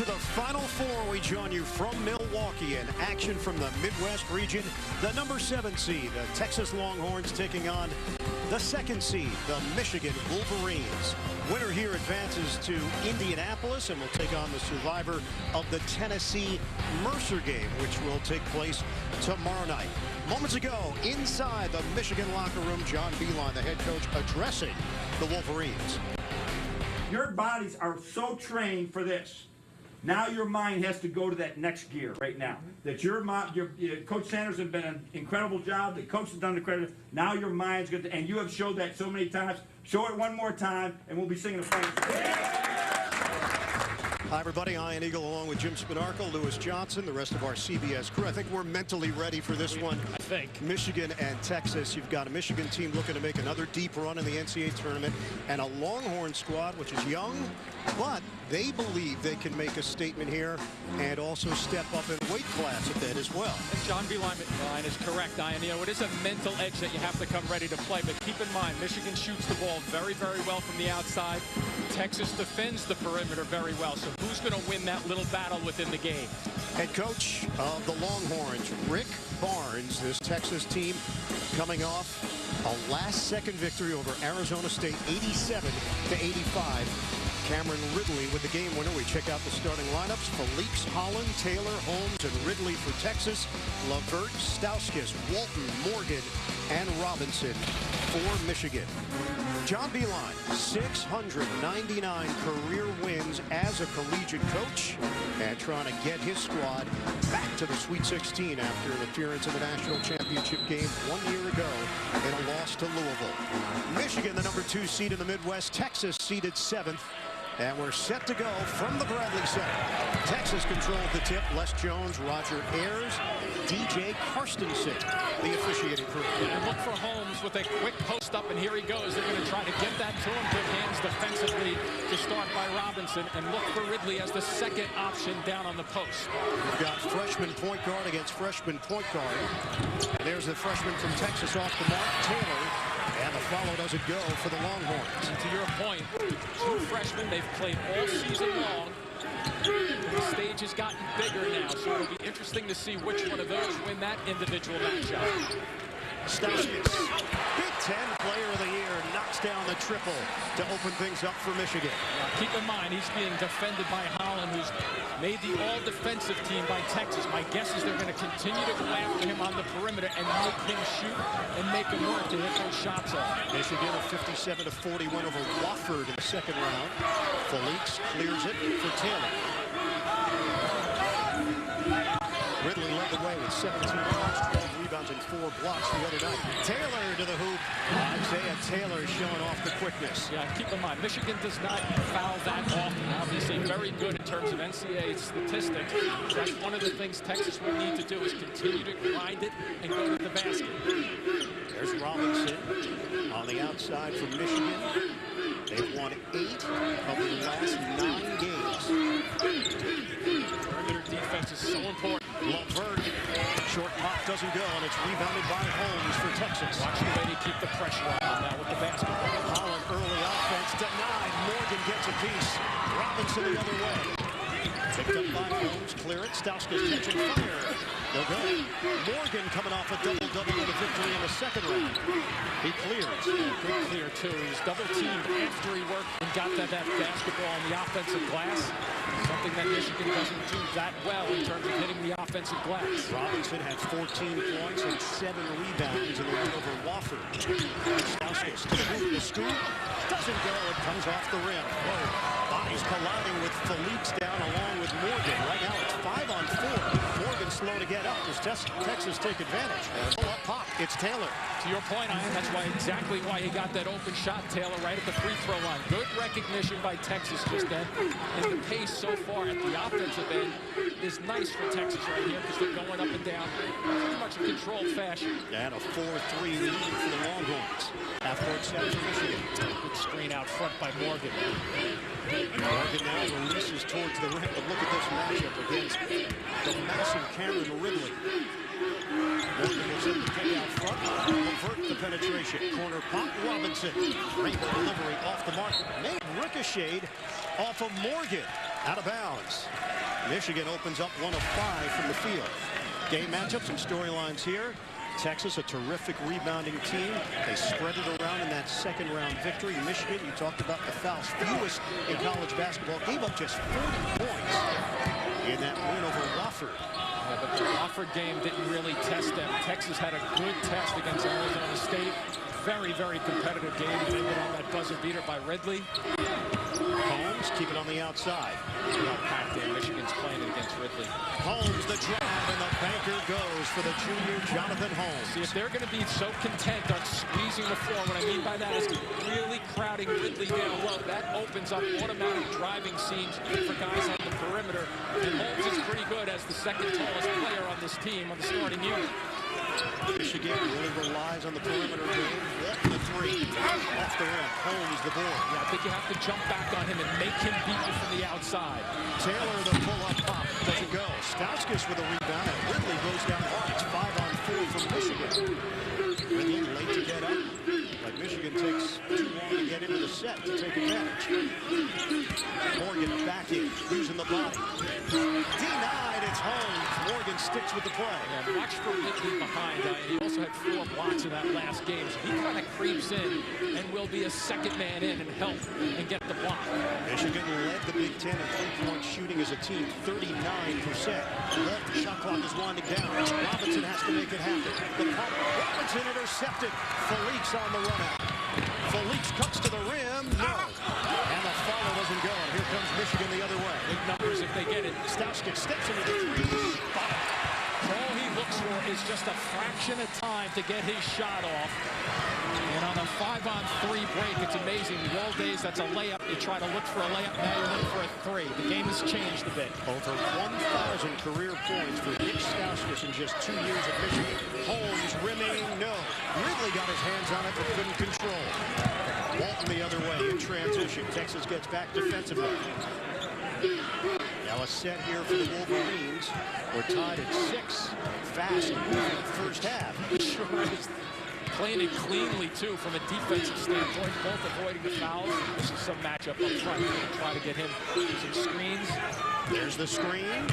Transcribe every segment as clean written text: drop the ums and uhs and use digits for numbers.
to the Final Four. We join you from Milwaukee and action from the Midwest region. The number 7 seed, the Texas Longhorns, taking on the 2nd seed, the Michigan Wolverines. Winner here advances to Indianapolis and will take on the survivor of the Tennessee Mercer game, which will take place tomorrow night. Moments ago, inside the Michigan locker room, John Beilein, the head coach, addressing the Wolverines. Your bodies are so trained for this. Now your mind has to go to that next gear right now. That your Coach Sanders has been an incredible job. The coach has done the credit. Now your mind's good, and you have showed that so many times. Show it one more time, and we'll be singing a final. Hi, everybody. Ian Eagle along with Jim Spinarco, Lewis Johnson, the rest of our CBS crew. I think we're mentally ready for this one. I think. Michigan and Texas. You've got a Michigan team looking to make another deep run in the NCAA tournament, and a Longhorn squad, which is young, but they believe they can make a statement here and also step up in weight class a bit as well. And John Beilein is correct, Ian. You know, it is a mental edge that you have to come ready to play, but keep in mind, Michigan shoots the ball very, very well from the outside. Texas defends the perimeter very well, so who's going to win that little battle within the game? Head coach of the Longhorns, Rick Barnes, this Texas team coming off a last-second victory over Arizona State, 87-85. Cameron Ridley with the game winner. We check out the starting lineups. Felix, Holland, Taylor, Holmes, and Ridley for Texas. Lavert, Stauskas, Walton, Morgan, and Robinson for Michigan. John Beilein, 699 career wins as a collegiate coach, and trying to get his squad back to the Sweet 16 after an appearance in the national championship game 1 year ago in a loss to Louisville. Michigan, the number 2 seed in the Midwest. Texas seeded 7th. And we're set to go from the Bradley Center. Texas controlled the tip. Les Jones, Roger Ayers, DJ Karstensen, the officiating crew. And look for Holmes with a quick post up, and here he goes. They're going to try to get that to him. Good hands defensively to start by Robinson. And look for Ridley as the second option down on the post. We've got freshman point guard against freshman point guard. And there's the freshman from Texas off the mark, Taylor. And the follow doesn't go for the Longhorns. And to your point, 2 freshmen, they've played all season long. The stage has gotten bigger now, so it'll be interesting to see which one of those win that individual matchup. Stauskas, Big Ten Player of the Year, knocks down the triple to open things up for Michigan. Keep in mind, he's being defended by Holland, who's made the all-defensive team by Texas. My guess is they're going to continue to go after him on the perimeter and make him shoot and make him work to hit those shots off. Michigan a 57-40 win over Wofford in the second round. Felix clears it for Taylor. Ridley led the way with 17 points, 12 rebounds, and 4 blocks the other night. Taylor to the hoop. Isaiah Taylor showing off the quickness. Yeah, keep in mind, Michigan does not foul that often. Obviously, very good in terms of NCAA statistics. That's one of the things Texas will need to do is continue to grind it and go to the basket. There's Robinson on the outside for Michigan. They've won 8 of the last 9 games. Perimeter defense is so important. Lavert, short pop doesn't go, and it's rebounded by Holmes for Texas. Watch the way they keep the pressure on them now with the basketball. Holland early offense denied. Morgan gets a piece. Robinson the other way. Picked up by Holmes. Clear it. Stauskas catching fire. No good. Morgan coming off a double-double with a victory in the second round. He clears. Good clear, too. He was double-teamed after he worked and got that basketball on the offensive glass. Something that Michigan doesn't do that well in terms of hitting the offensive glass. Robinson had 14 points and 7 rebounds in the win over Wofford. Stauskas to the hoop, the scoop. Doesn't go. It comes off the rim. Whoa. Bodies colliding with Felix down along with Morgan. Right now it's 5-on-4. Morgan slow to get up. Does Texas take advantage? Up pop. It's Taylor. To your point, Ian, that's exactly why he got that open shot, Taylor, right at the free throw line. Good recognition by Texas just then. And the pace so far at the offensive end is nice for Texas right here because they're going up and down pretty much in controlled fashion. And a 4-3 lead for the Longhorns. Half-court set for Michigan. Good screen out front by Morgan. Morgan now releases towards the rim, but look at this matchup against the massive Cameron Ridley. Morgan is in the pick out front. Avert the penetration. Corner pop. Robinson. Great delivery off the mark. May have ricocheted off of Morgan. out of bounds. Michigan opens up 1 of 5 from the field. Game matchup, some storylines here. Texas, a terrific rebounding team. They spread it around in that second round victory. Michigan, you talked about the fouls, fewest in college basketball, gave up just 40 points in that win over Wofford. Yeah, but the Wofford game didn't really test them. Texas had a good test against Arizona State. Very, very competitive game. They ended on that buzzer beater by Ridley. Holmes keep it on the outside. Packed in. Michigan's playing against Ridley. Holmes the drive, and the banker goes for the junior Jonathan Holmes. See, if they're going to be so content on squeezing the floor, what I mean by that is really crowding Ridley down low. That opens up automatic driving seams for guys on the perimeter. And Holmes is pretty good as the second tallest player on this team, on the starting unit. Michigan really relies on the perimeter game. The three off the rim. Holmes the board. Yeah, I think you have to jump back on him and make him beat you from the outside. Taylor the pull-up pop doesn't go. Stauskas with a rebound, and Ridley goes down hard. It's 5-on-4 from Michigan. Ridley late to get up, but Michigan takes too long to get into the set to take advantage. Morgan back in, using the body. Denied, it's Holmes. Morgan sticks with the play. Yeah, watch for Ridley behind. He also had 4 blocks in that last game, so he kind of creeps in and will be a second man in and help and get the block. Michigan led the Big Ten in three-point shooting as a team, 39%. Left, the shot clock is winding down. Robinson has to make it happen. The pump, Robinson intercepted. Felix on the run out. Felix cuts to the rim. No. And the follow doesn't go. Here comes Michigan the other way. Big numbers if they get it. Stauskas steps into the three. All he looks for is just a fraction of time to get his shot off. And on a 5-on-3 break, it's amazing. The old days, that's a layup. You try to look for a layup, now you look for a 3. The game has changed a bit. Over 1,000 career points for Nick Stauskas in just 2 years at Michigan. Holmes rimming, no. Ridley got his hands on it, but couldn't control. Walton the other way in transition. Texas gets back defensively. Now a set here for the Wolverines. We're tied at 6. Fast moving first half. Sure is. Playing it cleanly, too, from a defensive standpoint, both avoiding the fouls. This is some matchup up front. Try to get him some screens. There's the screen.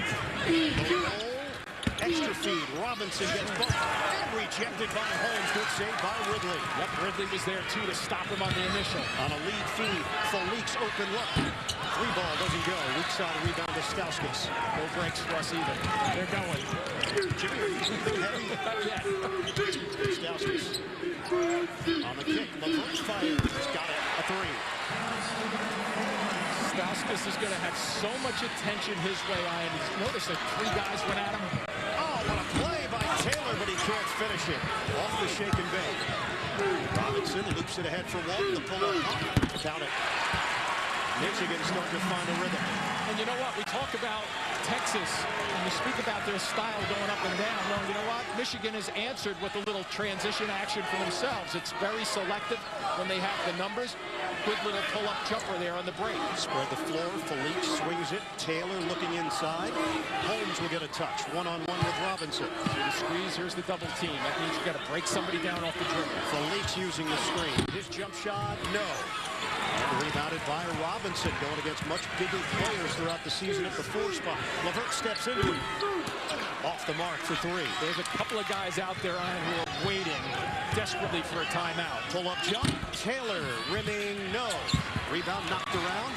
The roll. Extra feed. Robinson gets bumped and rejected by Holmes. Good save by Ridley. Yep, Ridley was there, too, to stop him on the initial. On a lead feed. Felix open look. Free ball doesn't go. Weak side rebound to Stauskas. No breaks for us either. They're going. Jimmy, are you sleeping heavy? Not yet. Stauskas on the kick. LeBron fires. He's got it. A 3. Stauskas is going to have so much attention his way, Ian. Notice that 3 guys went at him. Oh, what a play by Taylor, but he can't finish it. Off the shake and bake. Robinson loops it ahead for Walton. The pull-up pop. Count it. Michigan starting to find a rhythm. And you know what? We talk about Texas, and we speak about their style going up and down. Well, you know what? Michigan has answered with a little transition action for themselves. It's very selective when they have the numbers. Good little pull-up jumper there on the break. Spread the floor. Felix swings it. Taylor looking inside. Holmes will get a touch. One-on-one with Robinson. The squeeze, here's the double team. That means you've got to break somebody down off the dribble. Felix using the screen. His jump shot, no. And rebounded by Robinson, going against much bigger players throughout the season at the 4 spot. Levert steps into it. Off the mark for 3. There's a couple of guys out there, Ian, who are waiting desperately for a timeout. Pull-up jump. Taylor rimming, no. Rebound knocked around.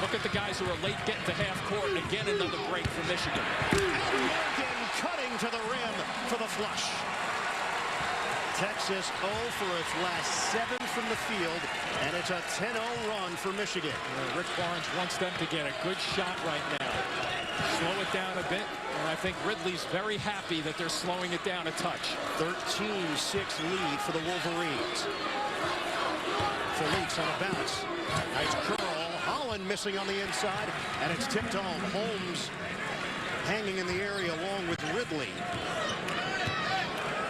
Look at the guys who are late getting to half court, and again another break for Michigan. And Morgan cutting to the rim for the flush. Texas 0 for its last 7 from the field, and it's a 10-0 run for Michigan. Rick Barnes wants them to get a good shot right now. Slow it down a bit, and I think Ridley's very happy that they're slowing it down a touch. 13-6 lead for the Wolverines. Felix on a bounce. Nice curl. Holland missing on the inside, and it's tipped home. Holmes hanging in the area along with Ridley.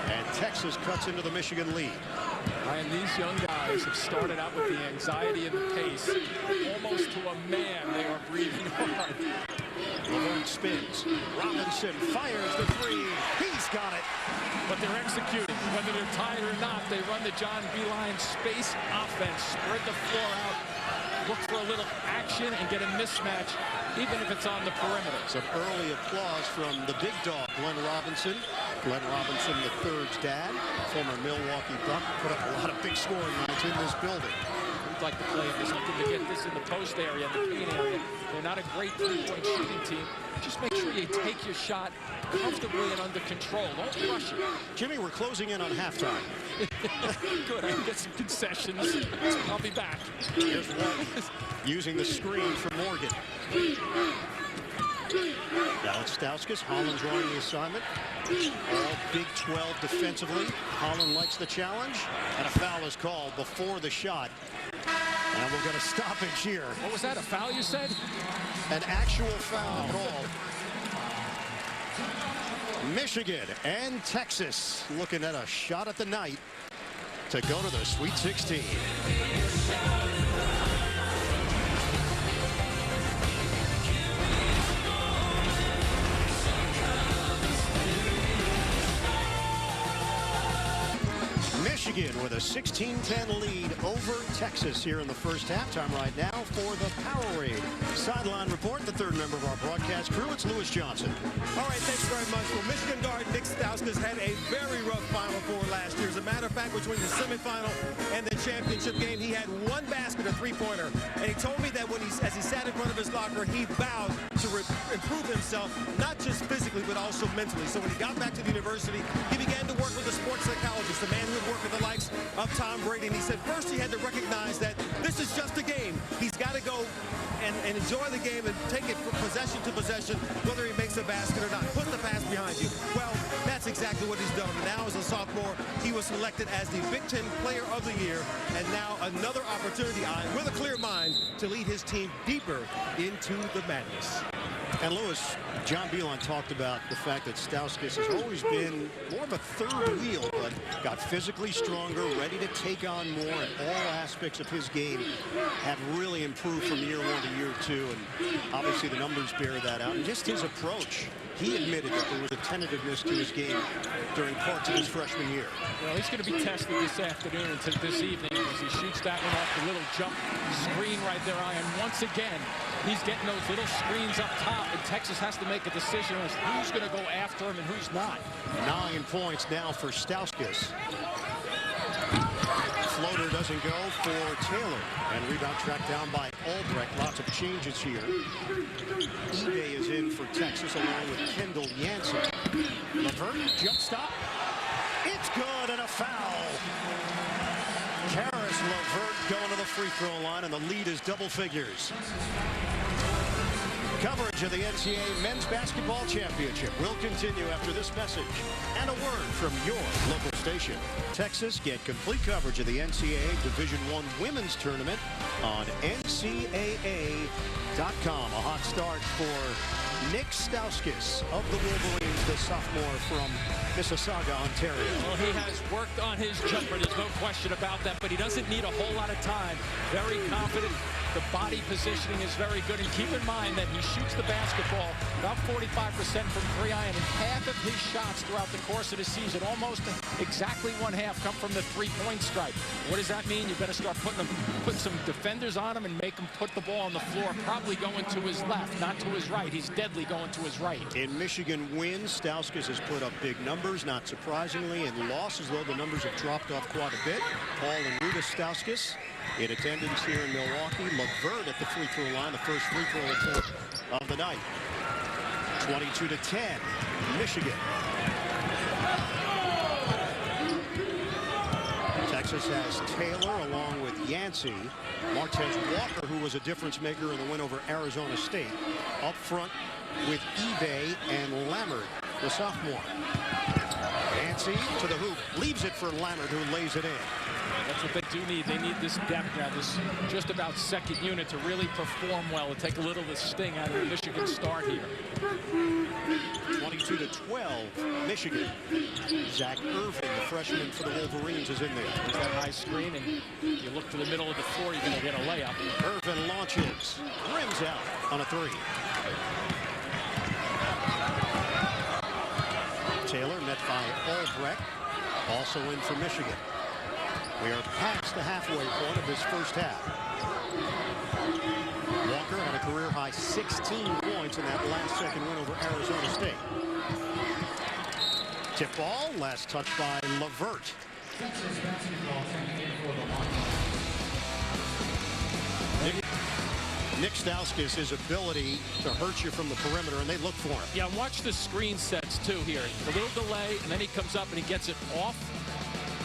And Texas cuts into the Michigan lead. And these young guys have started out with the anxiety and the pace. Almost to a man, they are breathing hard. Levert spins. Robinson fires the 3. He's got it. But they're executing. Whether they're tired or not, they run the John Beilein space offense. Spread the floor out. look for a little action and get a mismatch, even if it's on the perimeter. Some early applause from the big dog, Glenn Robinson. Glenn Robinson, the third's dad, former Milwaukee Buck, put up a lot of big scoring runs in this building. We'd like to play this, looking to get this in the post area, in the paint area. They're not a great three-point shooting team. Just make sure you take your shot comfortably and under control. Don't rush it. Jimmy, we're closing in on halftime. Good, I can get some concessions. I'll be back. Here's one using the screen for Morgan. Now it's Stauskas. Holland's running the assignment. All Big 12 defensively. Holland likes the challenge, and a foul is called before the shot. And we're going to stoppage here. What was that, a foul you said? An actual foul called. Michigan and Texas looking at a shot at the night to go to the Sweet 16. Michigan with a 16-10 lead over Texas here in the first halftime right now for the Powerade. Sideline report, the third member of our broadcast crew, it's Lewis Johnson. All right, thanks very much. Well, Michigan guard Nick Stauskas had a very rough Final Four last year. As a matter of fact, between the semifinal and the championship game, he had one basket, a three-pointer. And he told me that as he sat in front of his locker, he vowed to improve himself, not just physically, but also mentally. So when he got back to the university, he began to work with a sports psychologist, a man who had worked with the likes of Tom Brady. And he said first he had to recognize that this is just a game. He's got to go and enjoy the game and take it from possession to possession, whether he makes a basket or not. Put the pass behind you. Well, that's exactly what he's done. And now as a sophomore, he was selected as the Big Ten Player of the Year, and now another opportunity with a clear mind to lead his team deeper into the madness. And Lewis, John Beeline talked about the fact that Stauskas has always been more of a third wheel, but got physically stronger, ready to take on more, and all aspects of his game have really improved from year one to year two, and obviously the numbers bear that out. And just his approach, he admitted that there was a tentativeness to his game during parts of his freshman year. Well, he's going to be tested this afternoon and this evening as he shoots that one off the little jump screen right there, Ian. Once again, he's getting those little screens up top, and Texas has to make a decision as who's going to go after him and who's not. 9 points now for Stauskas. Floater doesn't go for Taylor, and rebound tracked down by Albrecht. Lots of changes here. Ebay is in for Texas along with Kendall Yancey. Levert, jump stop. It's good, and a foul. Karis Levert going to the free throw line, and the lead is double figures. Coverage of the NCAA Men's Basketball Championship will continue after this message and a word from your local station. Texas, get complete coverage of the NCAA Division I Women's Tournament on NCAA.com. A hot start for Nick Stauskas of the Wolverines, the sophomore from Mississauga, Ontario. Well, he has worked on his jumper. There's no question about that, but he doesn't need a whole lot of time. Very confident. The body positioning is very good. And keep in mind that he shoots the basketball about 45% from three iron, and half of his shots throughout the course of the season, almost exactly one half, come from the three-point stripe. What does that mean? You better start put some defenders on him and make him put the ball on the floor, probably going to his left, not to his right. He's deadly going to his right. In Michigan wins, Stauskas has put up big numbers, not surprisingly. In losses, though, the numbers have dropped off quite a bit. Paul and Rita Stauskas in attendance here in Milwaukee. Levert at the free throw line, the first free throw attempt of the night. 22-10, Michigan. Texas has Taylor along with Yancey. Martez Walker, who was a difference maker in the win over Arizona State. Up front with Ebay and Lammert, the sophomore. Yancey to the hoop, leaves it for Lammert, who lays it in. That's what they do need. They need this depth now, this just about second unit to really perform well and take a little of the sting out of the Michigan start here. 22-12, Michigan. Zach Irvin, the freshman for the Wolverines, is in there. There's that high screen, and you look to the middle of the floor, you're going to get a layup. Irvin launches, rims out on a three. Taylor met by Albrecht, also in for Michigan. We are past the halfway point of this first half. career-high 16 points in that last-second win over Arizona State. Tip ball, last touch by LeVert. Nick Stauskas, his ability to hurt you from the perimeter, and they look for him. Yeah, watch the screen sets, too, here. A little delay, and then he comes up and he gets it off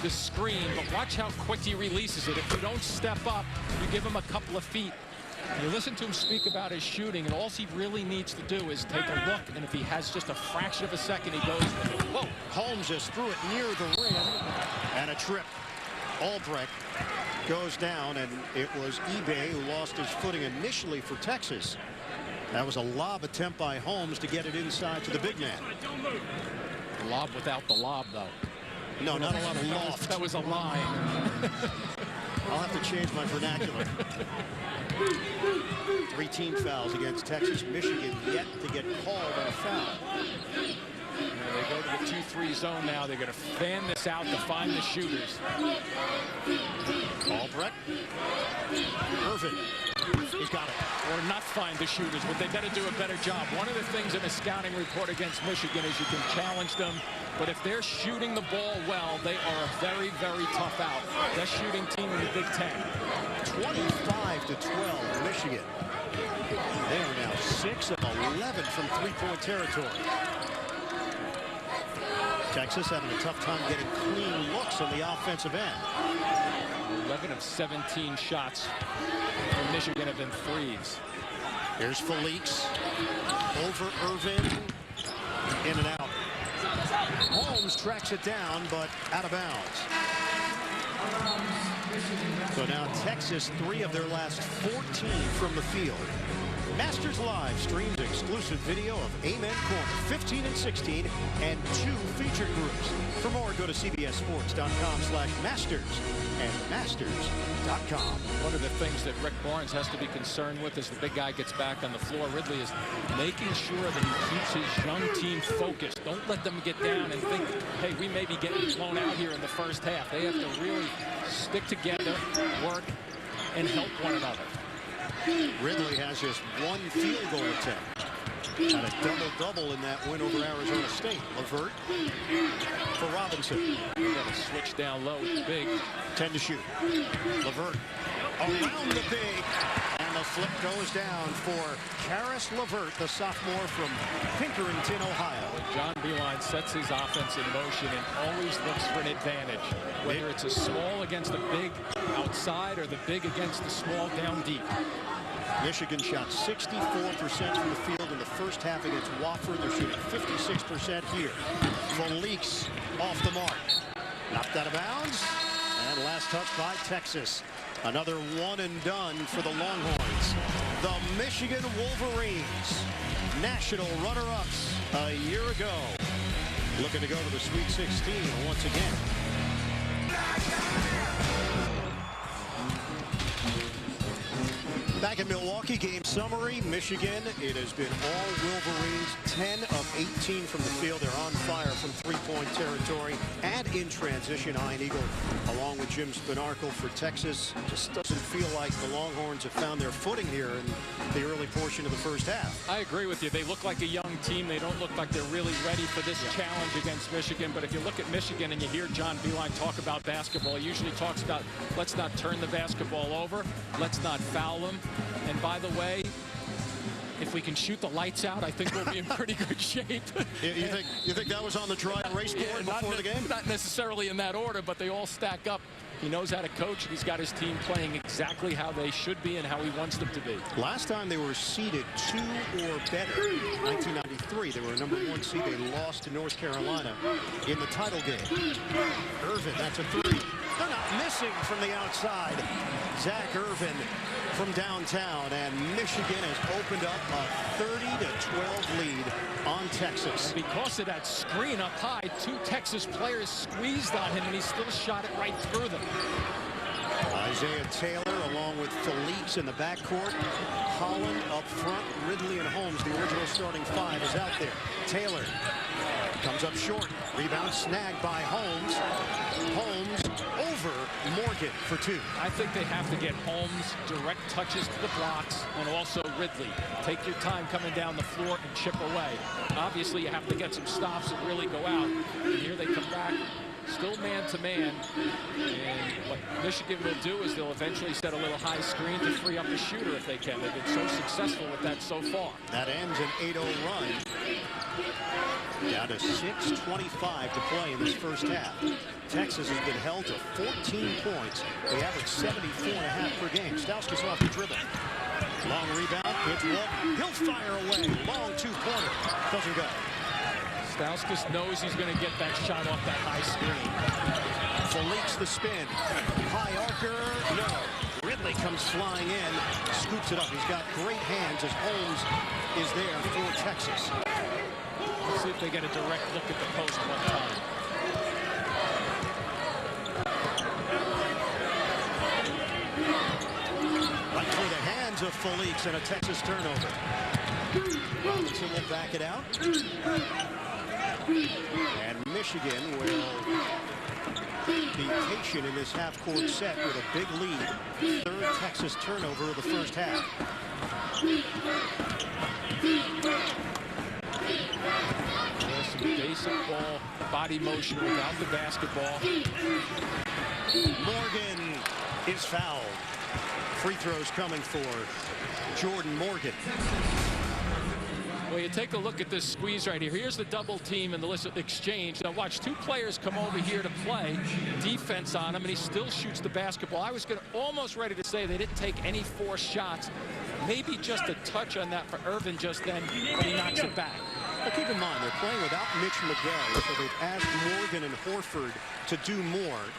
the screen, but watch how quick he releases it. If you don't step up, you give him a couple of feet. You listen to him speak about his shooting, and all he really needs to do is take a look, and if he has just a fraction of a second, he goes, whoa. Holmes just threw it near the rim, and a trip. Albrecht goes down, and it was eBay who lost his footing initially for Texas. That was a lob attempt by Holmes to get it inside to the big man. Lob without the lob, though. No, not a lot of loft. That was a line. I'll have to change my vernacular. 3 team fouls against Texas. Michigan yet to get called on a foul. They go to the 2-3 zone now. They're going to fan this out to find the shooters. Albrecht. Irvin. He's got it. Or not find the shooters, but they better do a better job. One of the things in a scouting report against Michigan is you can challenge them, but if they're shooting the ball well, they are a very, very tough out. Best shooting team in the Big Ten. 25-12, Michigan. They are now 6 of 11 from three-point territory. Texas having a tough time getting clean looks on the offensive end. 11 of 17 shots from Michigan have been threes. Here's Felix over Irvin, in and out. Holmes tracks it down, but out of bounds. So now Texas, 3 of their last 14 from the field. Masters Live streams exclusive video of Amen Corner 15 and 16 and 2 featured groups. For more, go to cbssports.com/masters and masters.com. One of the things that Rick Barnes has to be concerned with as the big guy gets back on the floor, Ridley, is making sure that he keeps his young team focused. Don't let them get down and think, hey, we may be getting blown out here in the first half. They have to really stick together, work, and help one another. Ridley has just 1 field goal attempt. Had a double-double in that win over Arizona State. LeVert for Robinson. Got to switch down low with the big. 10 to shoot. LeVert around the big. And the flip goes down for Karis LeVert, the sophomore from Pinkerton, Ohio. John Beilein sets his offense in motion and always looks for an advantage. Whether it's a small against a big outside or the big against the small down deep. Michigan shot 64% from the field in the first half against Wofford. They're shooting 56% here. Felix off the mark. Knocked out of bounds. And last touch by Texas. Another one and done for the Longhorns. The Michigan Wolverines, national runner-ups a year ago. Looking to go to the Sweet 16 once again. Back in Milwaukee, game summary. Michigan, it has been all Wolverines. 10 of 18 from the field. They're on fire from three-point territory and in transition. Ian Eagle, along with Jim Spinarkle for Texas. Just doesn't feel like the Longhorns have found their footing here in the early portion of the first half. I agree with you. They look like a young team. They don't look like they're really ready for this challenge against Michigan. But if you look at Michigan and you hear John Beilein talk about basketball, he usually talks about let's not turn the basketball over. Let's not foul them. And by the way, if we can shoot the lights out, I think we'll be in pretty good shape. You think that was on the dry erase board before the game? Not necessarily in that order, but they all stack up. He knows how to coach, and he's got his team playing exactly how they should be and how he wants them to be. Last time they were seeded 2 or better, 1993, they were a number 1 seed. They lost to North Carolina in the title game. Irvin, that's a 3. They're not missing from the outside. Zach Irvin from downtown, and Michigan has opened up a 30-12 lead on Texas. And because of that screen up high, 2 Texas players squeezed on him, and he still shot it right through them. Isaiah Taylor along with Felix in the backcourt. Holland up front. Ridley and Holmes, the original starting 5, is out there. Taylor comes up short. Rebound snagged by Holmes. Holmes over Morgan for 2. I think they have to get Holmes direct touches to the blocks, and also Ridley. Take your time coming down the floor and chip away. Obviously, you have to get some stops and really go out. And here they come back, still man-to-man. And what Michigan will do is they'll eventually set a little high screen to free up the shooter if they can. They've been so successful with that so far. That ends an 8-0 run. Down to 6:25 to play in this first half. Texas has been held to 14 points. They average 74.5 per game. Stauskas off the dribble. Long rebound. It's Walton. He'll fire away. Long two-pointer. Doesn't go. Stauskas knows he's going to get that shot off that high screen. Felix the spin. High archer. No. Ridley comes flying in. Scoops it up. He's got great hands as Holmes is there for Texas. Let's see if they get a direct look at the post one time. Right through the hands of Felix and a Texas turnover. Robinson will back it out. And Michigan will be patient in this half-court set with a big lead. Third Texas turnover of the first half. Some basic ball, body motion without the basketball. Morgan is fouled. Free throws coming for Jordan Morgan. Well, you take a look at this squeeze right here. Here's the double team and the illicit exchange. Now watch, two players come over here to play defense on him, and he still shoots the basketball. I was almost ready to say they didn't take any forced shots. Maybe just a touch on that for Irvin just then, but he knocks it back. But keep in mind, they're playing without Mitch McGarry, so they've asked Morgan and Horford to do more.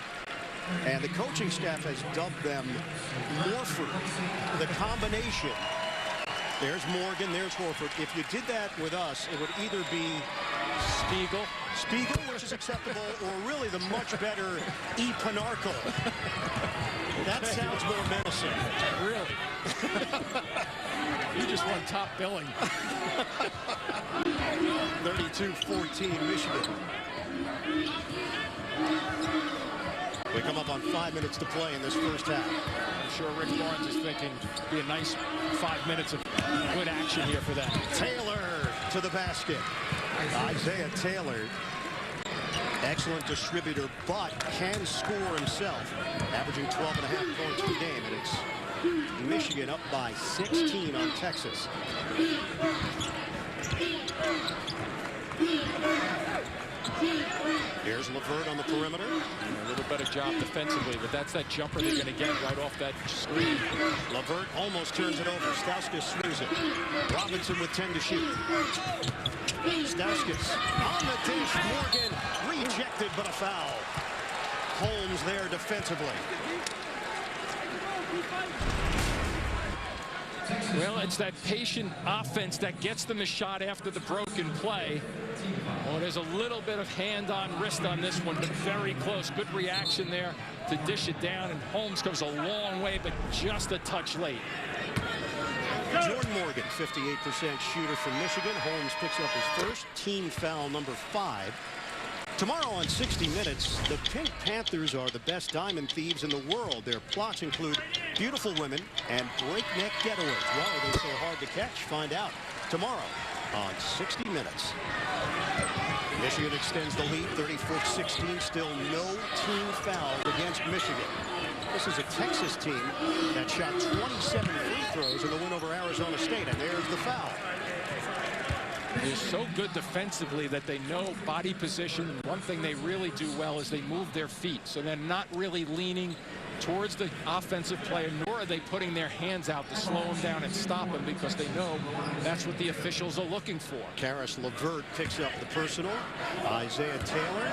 And the coaching staff has dubbed them Morford. The combination. There's Morgan, there's Horford. If you did that with us, it would either be Spiegel, which is acceptable, or really the much better E. Panarkle. That sounds more menacing. Really? You just won top billing. 32-14 Michigan. We come up on 5 minutes to play in this first half. I'm sure Rick Barnes is thinking be a nice 5 minutes of good action here for them. Taylor to the basket. Isaiah Taylor, excellent distributor, but can score himself, averaging 12.5 points per game, and it's Michigan up by 16 on Texas. Here's LeVert on the perimeter. A little better job defensively, but that's that jumper they're going to get right off that screen. LeVert almost turns it over. Stauskas swings it. Robinson with 10 to shoot. Stauskas on the dish. Morgan rejected, but a foul. Holmes there defensively. Well, it's that patient offense that gets them a shot after the broken play. Oh, there's a little bit of hand on wrist on this one, but very close. Good reaction there to dish it down, and Holmes goes a long way, but just a touch late. Jordan Morgan, 58% shooter from Michigan. Holmes picks up his first, team foul number 5. Tomorrow on 60 Minutes, the Pink Panthers are the best diamond thieves in the world. Their plots include beautiful women and breakneck getaways. Why are they so hard to catch? Find out tomorrow on 60 Minutes. Michigan extends the lead, 34-16. Still no team fouls against Michigan. This is a Texas team that shot 27 free throws in the win over Arizona State, and there's the foul. They're so good defensively that they know body position. And one thing they really do well is they move their feet. So they're not really leaning towards the offensive player, nor are they putting their hands out to slow him down and stop him, because they know that's what the officials are looking for. Karis LeVert picks up the personal. Isaiah Taylor,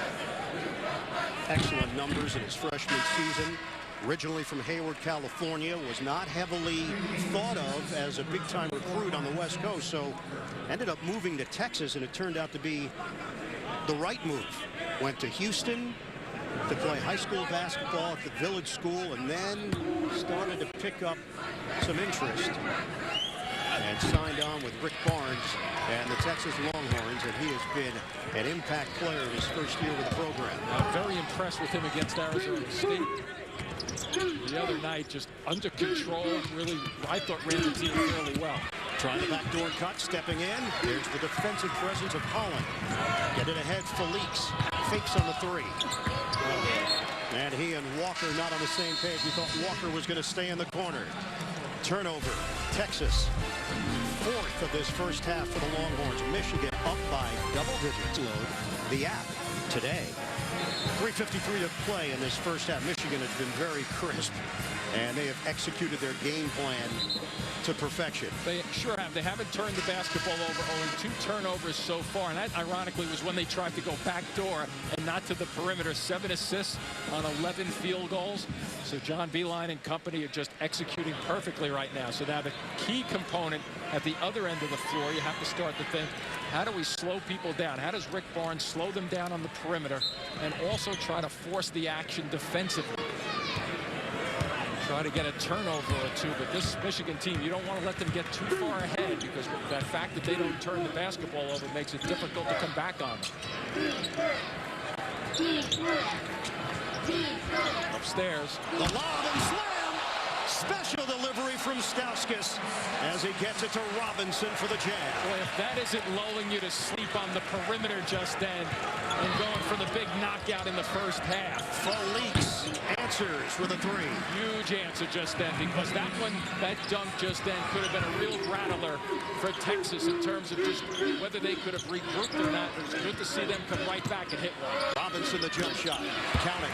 excellent numbers in his freshman season. Originally from Hayward, California, was not heavily thought of as a big-time recruit on the West Coast, so ended up moving to Texas, and it turned out to be the right move. Went to Houston to play high school basketball at the Village School, and then started to pick up some interest and signed on with Rick Barnes and the Texas Longhorns, and he has been an impact player in his first year with the program. I'm very impressed with him against Arizona State. the other night, just under control. Really, I thought ran the team fairly well. Trying the backdoor cut, stepping in. There's the defensive presence of Holland. Get it ahead, Felix. Fakes on the three. And he and Walker not on the same page. We thought Walker was going to stay in the corner. Turnover. Texas. Fourth of this first half for the Longhorns. Michigan up by double digits. Load the app today. 3:53 to play in this first half. Michigan has been very crisp, and they have executed their game plan to perfection. They sure have. They haven't turned the basketball over. Only 2 turnovers so far, and that ironically was when they tried to go backdoor and not to the perimeter. 7 assists on 11 field goals. So John Beilein and company are just executing perfectly right now. So now the key component at the other end of the floor, you have to start to think, how do we slow people down? How does Rick Barnes slow them down on the perimeter and also try to force the action defensively? Try to get a turnover or 2, but this Michigan team, you don't want to let them get too far ahead, because that fact that they don't turn the basketball over makes it difficult to come back on them. Upstairs. The lob and slam. Special delivery from Stauskas as he gets it to Robinson for the jam. Boy, if that isn't lulling you to sleep on the perimeter just then and going for the big knockout in the first half. Felix answers with a 3. Huge answer just then, because that dunk just then could have been a real rattler for Texas in terms of just whether they could have regrouped or not. It was good to see them come right back and hit one. Robinson, the jump shot. Counting.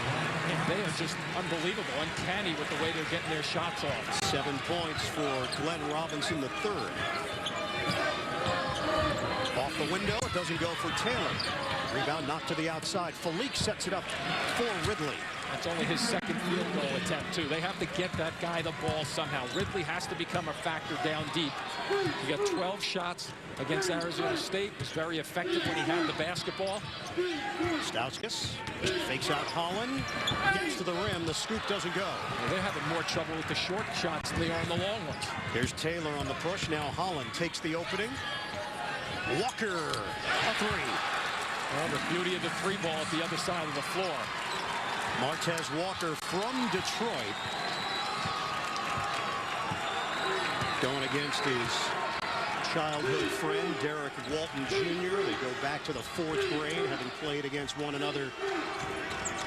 And they are just unbelievable, uncanny with the way they're getting their shots off. 7 points for Glenn Robinson III. Off the window, it doesn't go for Taylor. Rebound knocked to the outside. Felix sets it up for Ridley. That's only his second field goal attempt, too. They have to get that guy the ball somehow. Ridley has to become a factor down deep. He got 12 shots against Arizona State. Was very effective when he had the basketball. Stauskas fakes out Holland. Gets to the rim. The scoop doesn't go. Well, they're having more trouble with the short shots than they are in the long ones. Here's Taylor on the push. Now Holland takes the opening. Walker, a 3. Well, the beauty of the 3 ball at the other side of the floor. Martez Walker from Detroit. Going against his childhood friend, Derek Walton Jr. They go back to the 4th grade, having played against one another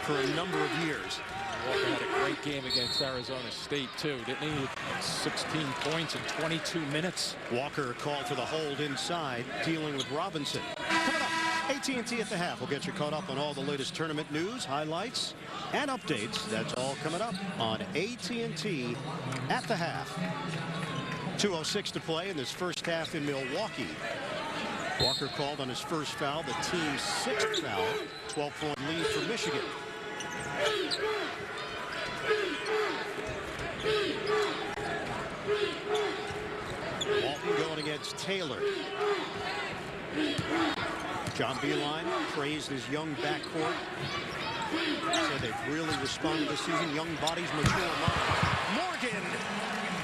for a number of years. Walker had a great game against Arizona State, too, didn't he? 16 points in 22 minutes. Walker called for the hold inside, dealing with Robinson. Coming up, AT&T at the half. We'll get you caught up on all the latest tournament news, highlights, and updates. That's all coming up on AT&T at the half. 2:06 to play in this first half in Milwaukee. Walker called on his first foul, the team's 6th foul. 12-point lead for Michigan. Walton going against Taylor. John Beilein praised his young backcourt. Said they've really responded this season. Young bodies, mature minds. Morgan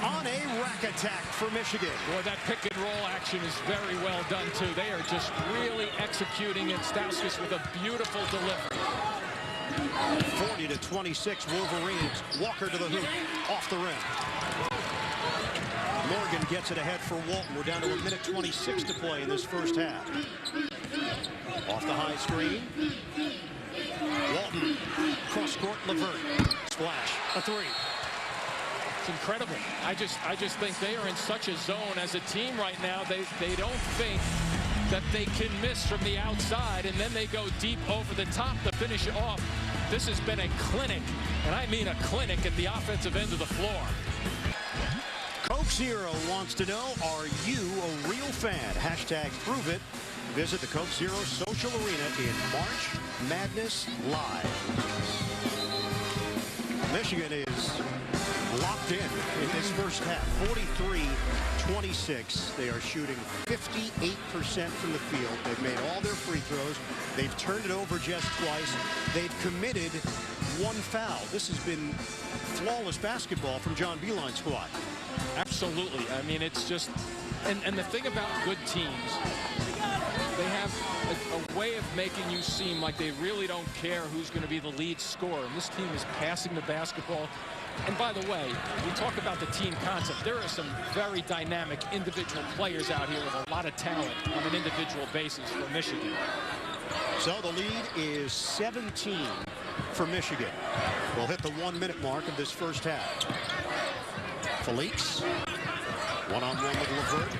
on a rack attack for Michigan. Boy, that pick and roll action is very well done, too. They are just really executing, and Stauskas with a beautiful delivery. 40-26 Wolverines. Walker to the hoop, off the rim. Morgan gets it ahead for Walton. We're down to 1:26 to play in this first half. Off the high screen. Walton, cross court, Levert. Splash, a 3. It's incredible. I just think they are in such a zone as a team right now. They don't think that they can miss from the outside, and then they go deep over the top to finish it off. This has been a clinic, and I mean a clinic at the offensive end of the floor. Coke Zero wants to know, are you a real fan? Hashtag prove it. Visit the Coke Zero social arena in March Madness Live. Michigan is locked in this first half. 43-26. They are shooting 58% from the field. They've made all their free throws. They've turned it over just twice. They've committed 1 foul. This has been flawless basketball from John Beilein's squad. Absolutely. I mean, it's just, and the thing about good teams, they have a way of making you seem like they really don't care who's going to be the lead scorer. And this team is passing the basketball. And by the way, we talk about the team concept. There are some very dynamic individual players out here with a lot of talent on an individual basis for Michigan. So the lead is 17 for Michigan. We'll hit the 1-minute mark of this first half. Felix, one-on-one with LeVert.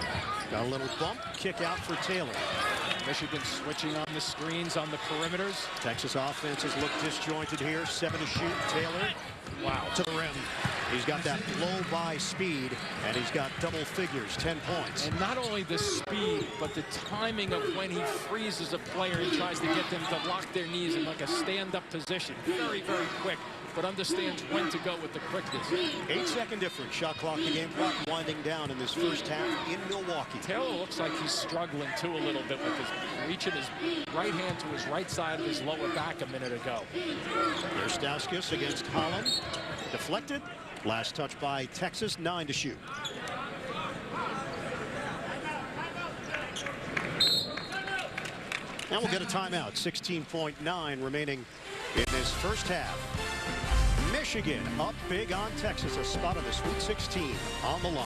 Got a little bump, kick out for Taylor. Michigan switching on the screens on the perimeters. Texas offenses look disjointed here. 7 to shoot. Taylor, wow, to the rim. He's got that blow-by speed, and he's got double figures, 10 points. And not only the speed, but the timing of when he freezes a player and tries to get them to lock their knees in like a stand-up position. Very, very quick, but understands when to go with the quickness. 8-second difference. Shot clock, the game clock winding down in this first half in Milwaukee. Taylor looks like he's struggling, too, a little bit with his reaching his right hand to his right side of his lower back a minute ago. There's Stauskas against Holland. Deflected. Last touch by Texas, 9 to shoot. And we'll get a timeout. 16.9 remaining in this first half. Michigan up big on Texas. A spot on the Sweet 16 on the line.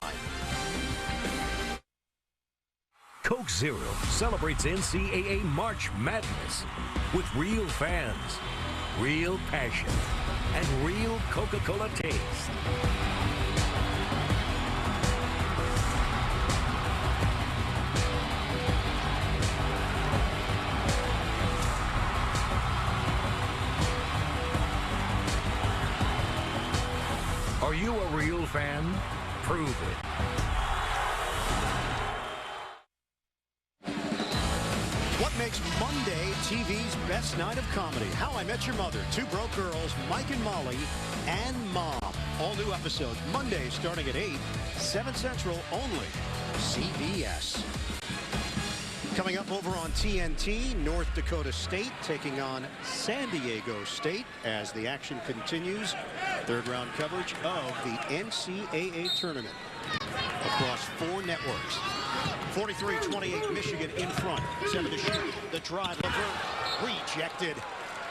Coke Zero celebrates NCAA March Madness with real fans, real passion, and real Coca-Cola taste. Are you a real fan? Prove it. What makes Monday TV's best night of comedy? How I Met Your Mother, Two Broke Girls, Mike and Molly, and Mom. All new episodes Monday starting at 8, 7 Central only. CBS. Coming up over on TNT, North Dakota State taking on San Diego State as the action continues. Third round coverage of the NCAA tournament across 4 networks. 43-28 Michigan in front. 7 to shoot. The drive. LeVert rejected.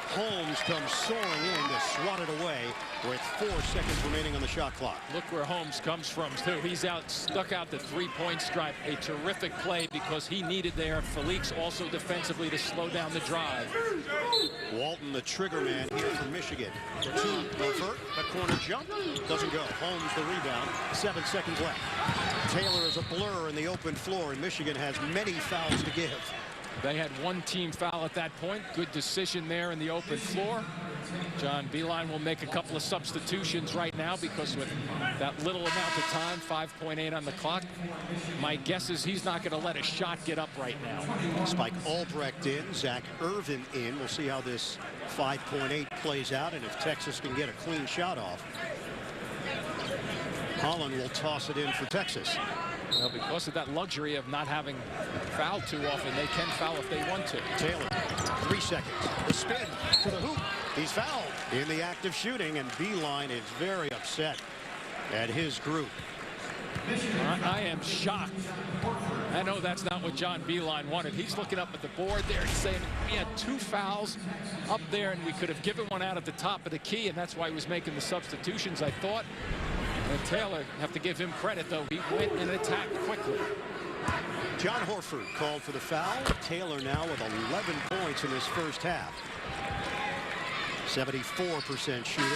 Holmes comes soaring in to swat it away with 4 seconds remaining on the shot clock. Look where Holmes comes from, too. He's stuck out the three-point stripe. A terrific play because he needed there. Felix also defensively to slow down the drive. Walton, the trigger man here for Michigan. To LeVert, the corner jump. Doesn't go. Holmes the rebound. 7 seconds left. Taylor is a blur in the open floor, and Michigan has many fouls to give. They had 1 team foul at that point. Good decision there in the open floor. John Beilein will make a couple of substitutions right now because with that little amount of time, 5.8 on the clock, my guess is he's not going to let a shot get up right now. Spike Albrecht in, Zach Irvin in. We'll see how this 5.8 plays out and if Texas can get a clean shot off. Holland will toss it in for Texas. Well, because of that luxury of not having fouled too often, they can foul if they want to. Taylor, 3 seconds. The spin to the hoop. He's fouled in the act of shooting, and Beilein is very upset at his group. I am shocked. I know that's not what John Beilein wanted. He's looking up at the board there and saying we had 2 fouls up there, and we could have given one out at the top of the key, and that's why he was making the substitutions, I thought. And Taylor, have to give him credit, though. He went and attacked quickly. John Horford called for the foul. Taylor now with 11 points in this first half. 74% shooter.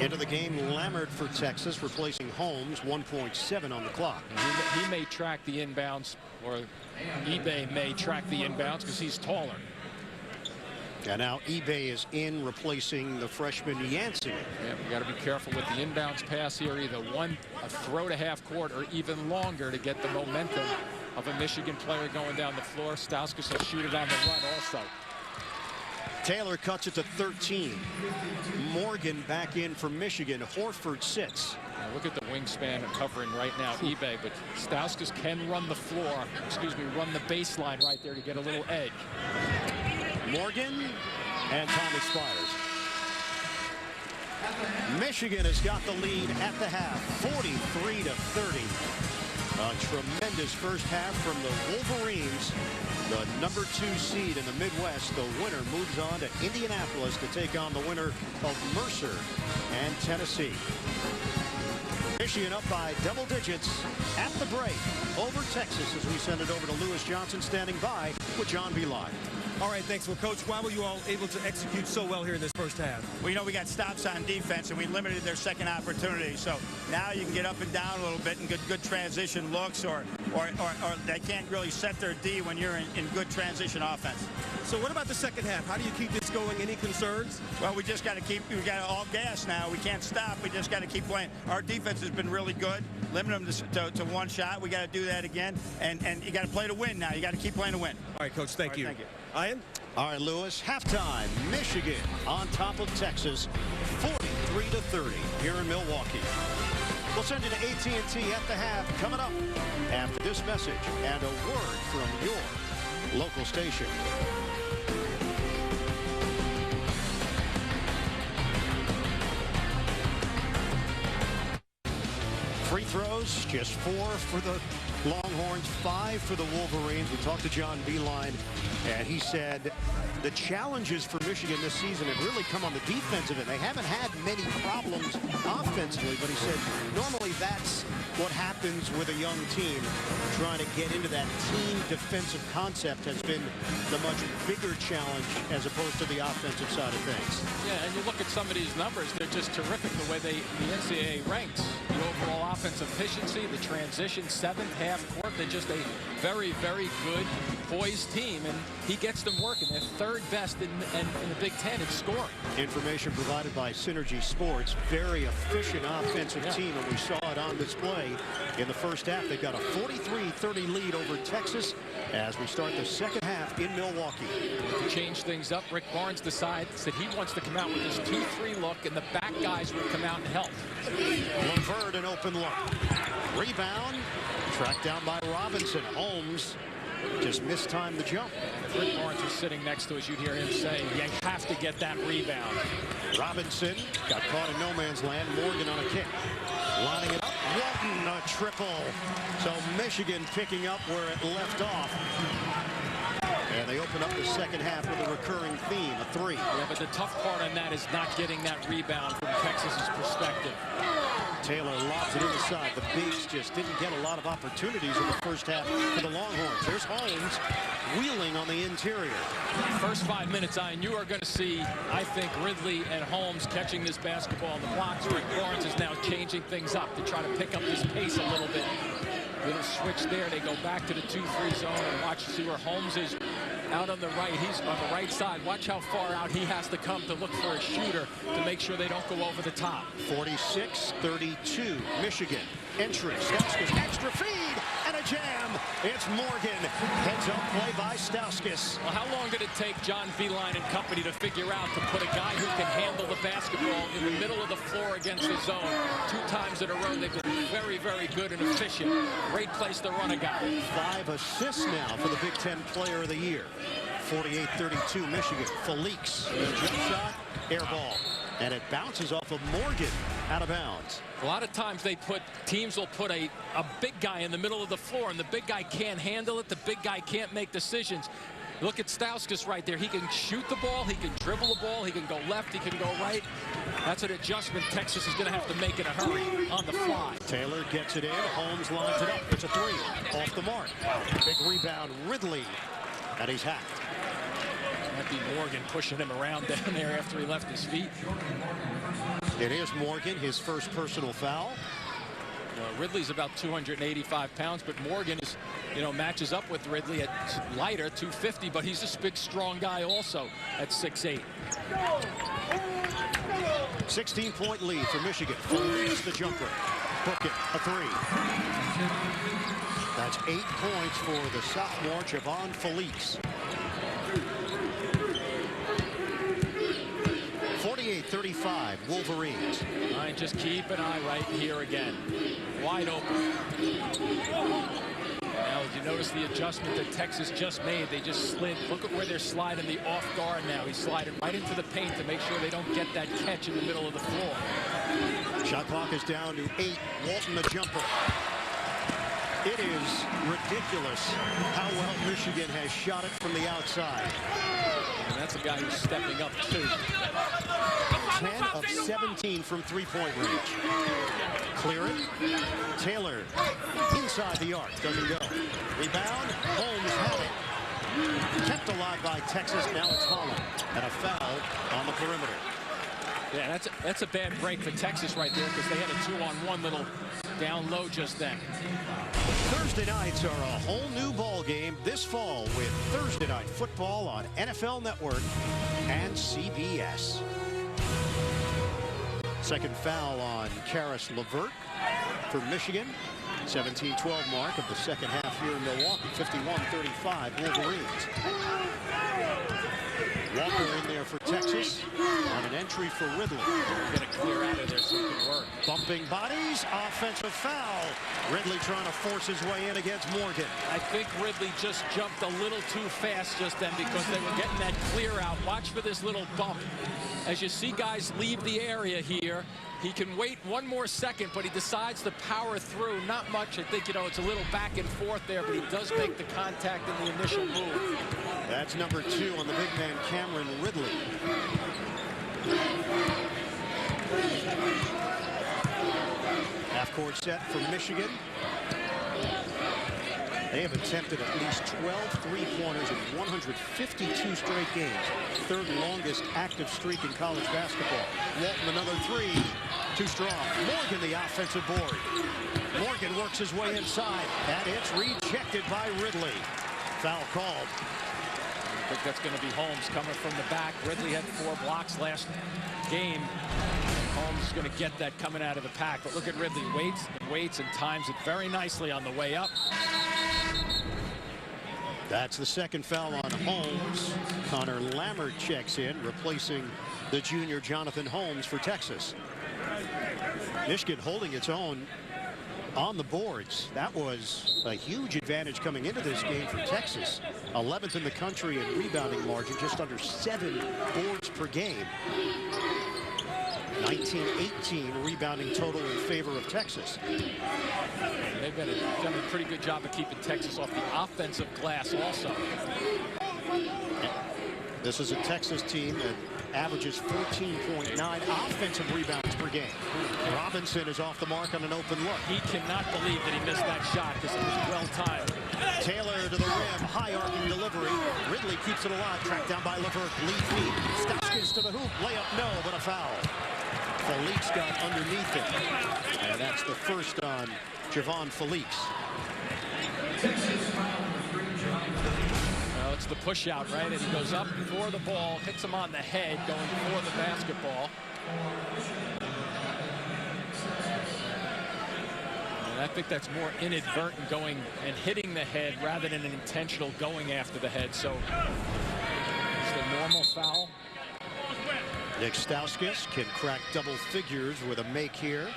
Into the game, Lammert for Texas, replacing Holmes, 1.7 on the clock. He may track the inbounds, or eBay may track the inbounds because he's taller. And now eBay is in, replacing the freshman Yancey. Yeah, we got to be careful with the inbounds pass here. Either a throw to half court or even longer to get the momentum of a Michigan player going down the floor. Stauskas will shoot it on the run also. Taylor cuts it to 13. Morgan back in for Michigan. Horford sits. Now look at the wingspan covering right now eBay, but Stauskas can run the floor, run the baseline right there to get a little edge. Morgan, and time expires. Michigan has got the lead at the half, 43-30. A tremendous first half from the Wolverines. The number 2 seed in the Midwest. The winner moves on to Indianapolis to take on the winner of Mercer and Tennessee. Michigan up by double digits at the break over Texas as we send it over to Lewis Johnson standing by with John Beeline. All right, thanks. Well, Coach, why were you all able to execute so well here in this first half? Well, you know, we got stops on defense, and we limited their second opportunity. So now you can get up and down a little bit and get good transition looks, or they can't really set their D when you're in good transition offense. So what about the second half? How do you keep this going? Any concerns? Well, we just got to we got all gas now. We can't stop. We just got to keep playing. Our defense has been really good. Limit them to one shot. We got to do that again. And you got to play to win now. You got to keep playing to win. All right, Coach, thank you. Thank you. Ian? All right, Lewis, halftime. Michigan on top of Texas, 43-30 here in Milwaukee. We'll send you to AT&T at the half coming up after this message and a word from your local station. Free throws, just 4 for the Longhorns, 5 for the Wolverines. We talked to John Beeline, and he said the challenges for Michigan this season have really come on the defensive end. They haven't had many problems offensively, but he said normally that's what happens with a young team. Trying to get into that team defensive concept has been the much bigger challenge as opposed to the offensive side of things. Yeah, and you look at some of these numbers, they're just terrific the way the NCAA ranks. The overall offensive efficiency, the transition, 7th half court. They're just a very, very good poised team, and he gets them working. They're 3rd best in the Big Ten in scoring. Information provided by Synergy Sports. Very efficient offensive team, and we saw it on display in the first half. They've got a 43-30 lead over Texas as we start the second half in Milwaukee. To change things up, Rick Barnes decides that he wants to come out with his 2-3 look, and the back guys will come out and help. Levert, an open look. Rebound, tracked down by Robinson. Holmes just mistimed the jump. If Rick Barnes was sitting next to us, you'd hear him say, you have to get that rebound. Robinson got caught in no man's land. Morgan on a kick. Lining it up. Walton, a triple. So Michigan picking up where it left off. And they open up the second half with a recurring theme, a 3. Yeah, but the tough part on that is not getting that rebound from Texas's perspective. Taylor lobs it inside. The Bigs just didn't get a lot of opportunities in the first half for the Longhorns. There's Holmes wheeling on the interior. First 5 minutes, Ian, you are going to see, I think, Ridley and Holmes catching this basketball on the blocks. Rick Barnes is now changing things up to try to pick up this pace a little bit. Little switch there. They go back to the 2-3 zone and watch, see where Holmes is out on the right. He's on the right side. Watch how far out he has to come to look for a shooter to make sure they don't go over the top. 46-32, Michigan. Entry, Stauskas, extra feed, and a jam. It's Morgan. Heads up play by Stauskas. Well, how long did it take John Beeline and company to figure out to put a guy who can handle the basketball in the middle of the floor against the zone? 2 times in a row, they've been very, very good and efficient. Great place to run a guy. 5 assists now for the Big Ten Player of the Year. 48-32, Michigan. Felix, jump shot, air ball. And it bounces off of Morgan out of bounds. A lot of times teams will put a big guy in the middle of the floor, and the big guy can't handle it. The big guy can't make decisions. Look at Stauskas right there. He can shoot the ball, he can dribble the ball, he can go left, he can go right. That's an adjustment Texas is going to have to make in a hurry on the fly. Taylor gets it in. Holmes lines it up. It's a 3 off the mark. Big rebound, Ridley, and he's hacked. That'd be Morgan pushing him around down there after he left his feet. It is Morgan, his first personal foul. Ridley's about 285 pounds, but Morgan is, matches up with Ridley at lighter, 250, but he's this big, strong guy also at 6'8". 16-point lead for Michigan. Felix the jumper. Book it, a 3. That's 8 points for the sophomore, Javon Felix. 48-35, Wolverines. All right, just keep an eye right here again. Wide open. Now, did you notice the adjustment that Texas just made? They just slid. Look at where they're sliding the off guard now. He's sliding right into the paint to make sure they don't get that catch in the middle of the floor. Shot clock is down to 8. Walton the jumper. It is ridiculous how well Michigan has shot it from the outside. And that's a guy who's stepping up too. 10 of 17 from three-point range. Clear it. Taylor inside the arc. Doesn't go. Rebound. Holmes had it. Kept alive by Texas. Now it's Holland. And a foul on the perimeter. Yeah, that's a bad break for Texas right there because they had a 2-on-1 little down low just then. Thursday nights are a whole new ball game this fall with Thursday Night Football on NFL Network and CBS. Second foul on Karis LeVert for Michigan. 17-12 mark of the second half here in Milwaukee. 51-35 Wolverines. Walker in there for Texas on an entry for Ridley. Going to clear out of there so it can work. Bumping bodies, offensive foul. Ridley trying to force his way in against Morgan. I think Ridley just jumped a little too fast just then because they were getting that clear out. Watch for this little bump. As you see guys leave the area here, he can wait one more second, but he decides to power through. Not much. I think, it's a little back and forth there, but he does make the contact in the initial move. That's number 2 on the big man, Cameron Ridley. Half-court set for Michigan. They have attempted at least 12 three-pointers in 152 straight games. Third longest active streak in college basketball. Walton another 3. Too strong. Morgan the offensive board. Morgan works his way inside. And it's rejected by Ridley. Foul called. I think that's going to be Holmes coming from the back. Ridley had 4 blocks last game. Holmes is going to get that coming out of the pack. But look at Ridley. Waits and times it very nicely on the way up. That's the second foul on Holmes. Connor Lammert checks in, replacing the junior Jonathan Holmes for Texas. Michigan holding its own on the boards. That was a huge advantage coming into this game for Texas. 11th in the country in rebounding margin, just under 7 boards per game. 19-18 rebounding total in favor of Texas. They've done a pretty good job of keeping Texas off the offensive glass also. This is a Texas team that averages 14.9 offensive rebounds per game. Robinson is off the mark on an open look. He cannot believe that he missed that shot because it was well timed. Taylor to the rim, high arcing delivery. Ridley keeps it alive, tracked down by LeVert. Lead feet, Stauskas to the hoop, layup no, but a foul. Felix got underneath it. And that's the first on Javon Felix. Well, it's the push out, right? And he goes up for the ball, hits him on the head, going for the basketball. And I think that's more inadvertent going and hitting the head rather than an intentional going after the head. So it's the normal foul. Nick Stauskas can crack double figures with a make here.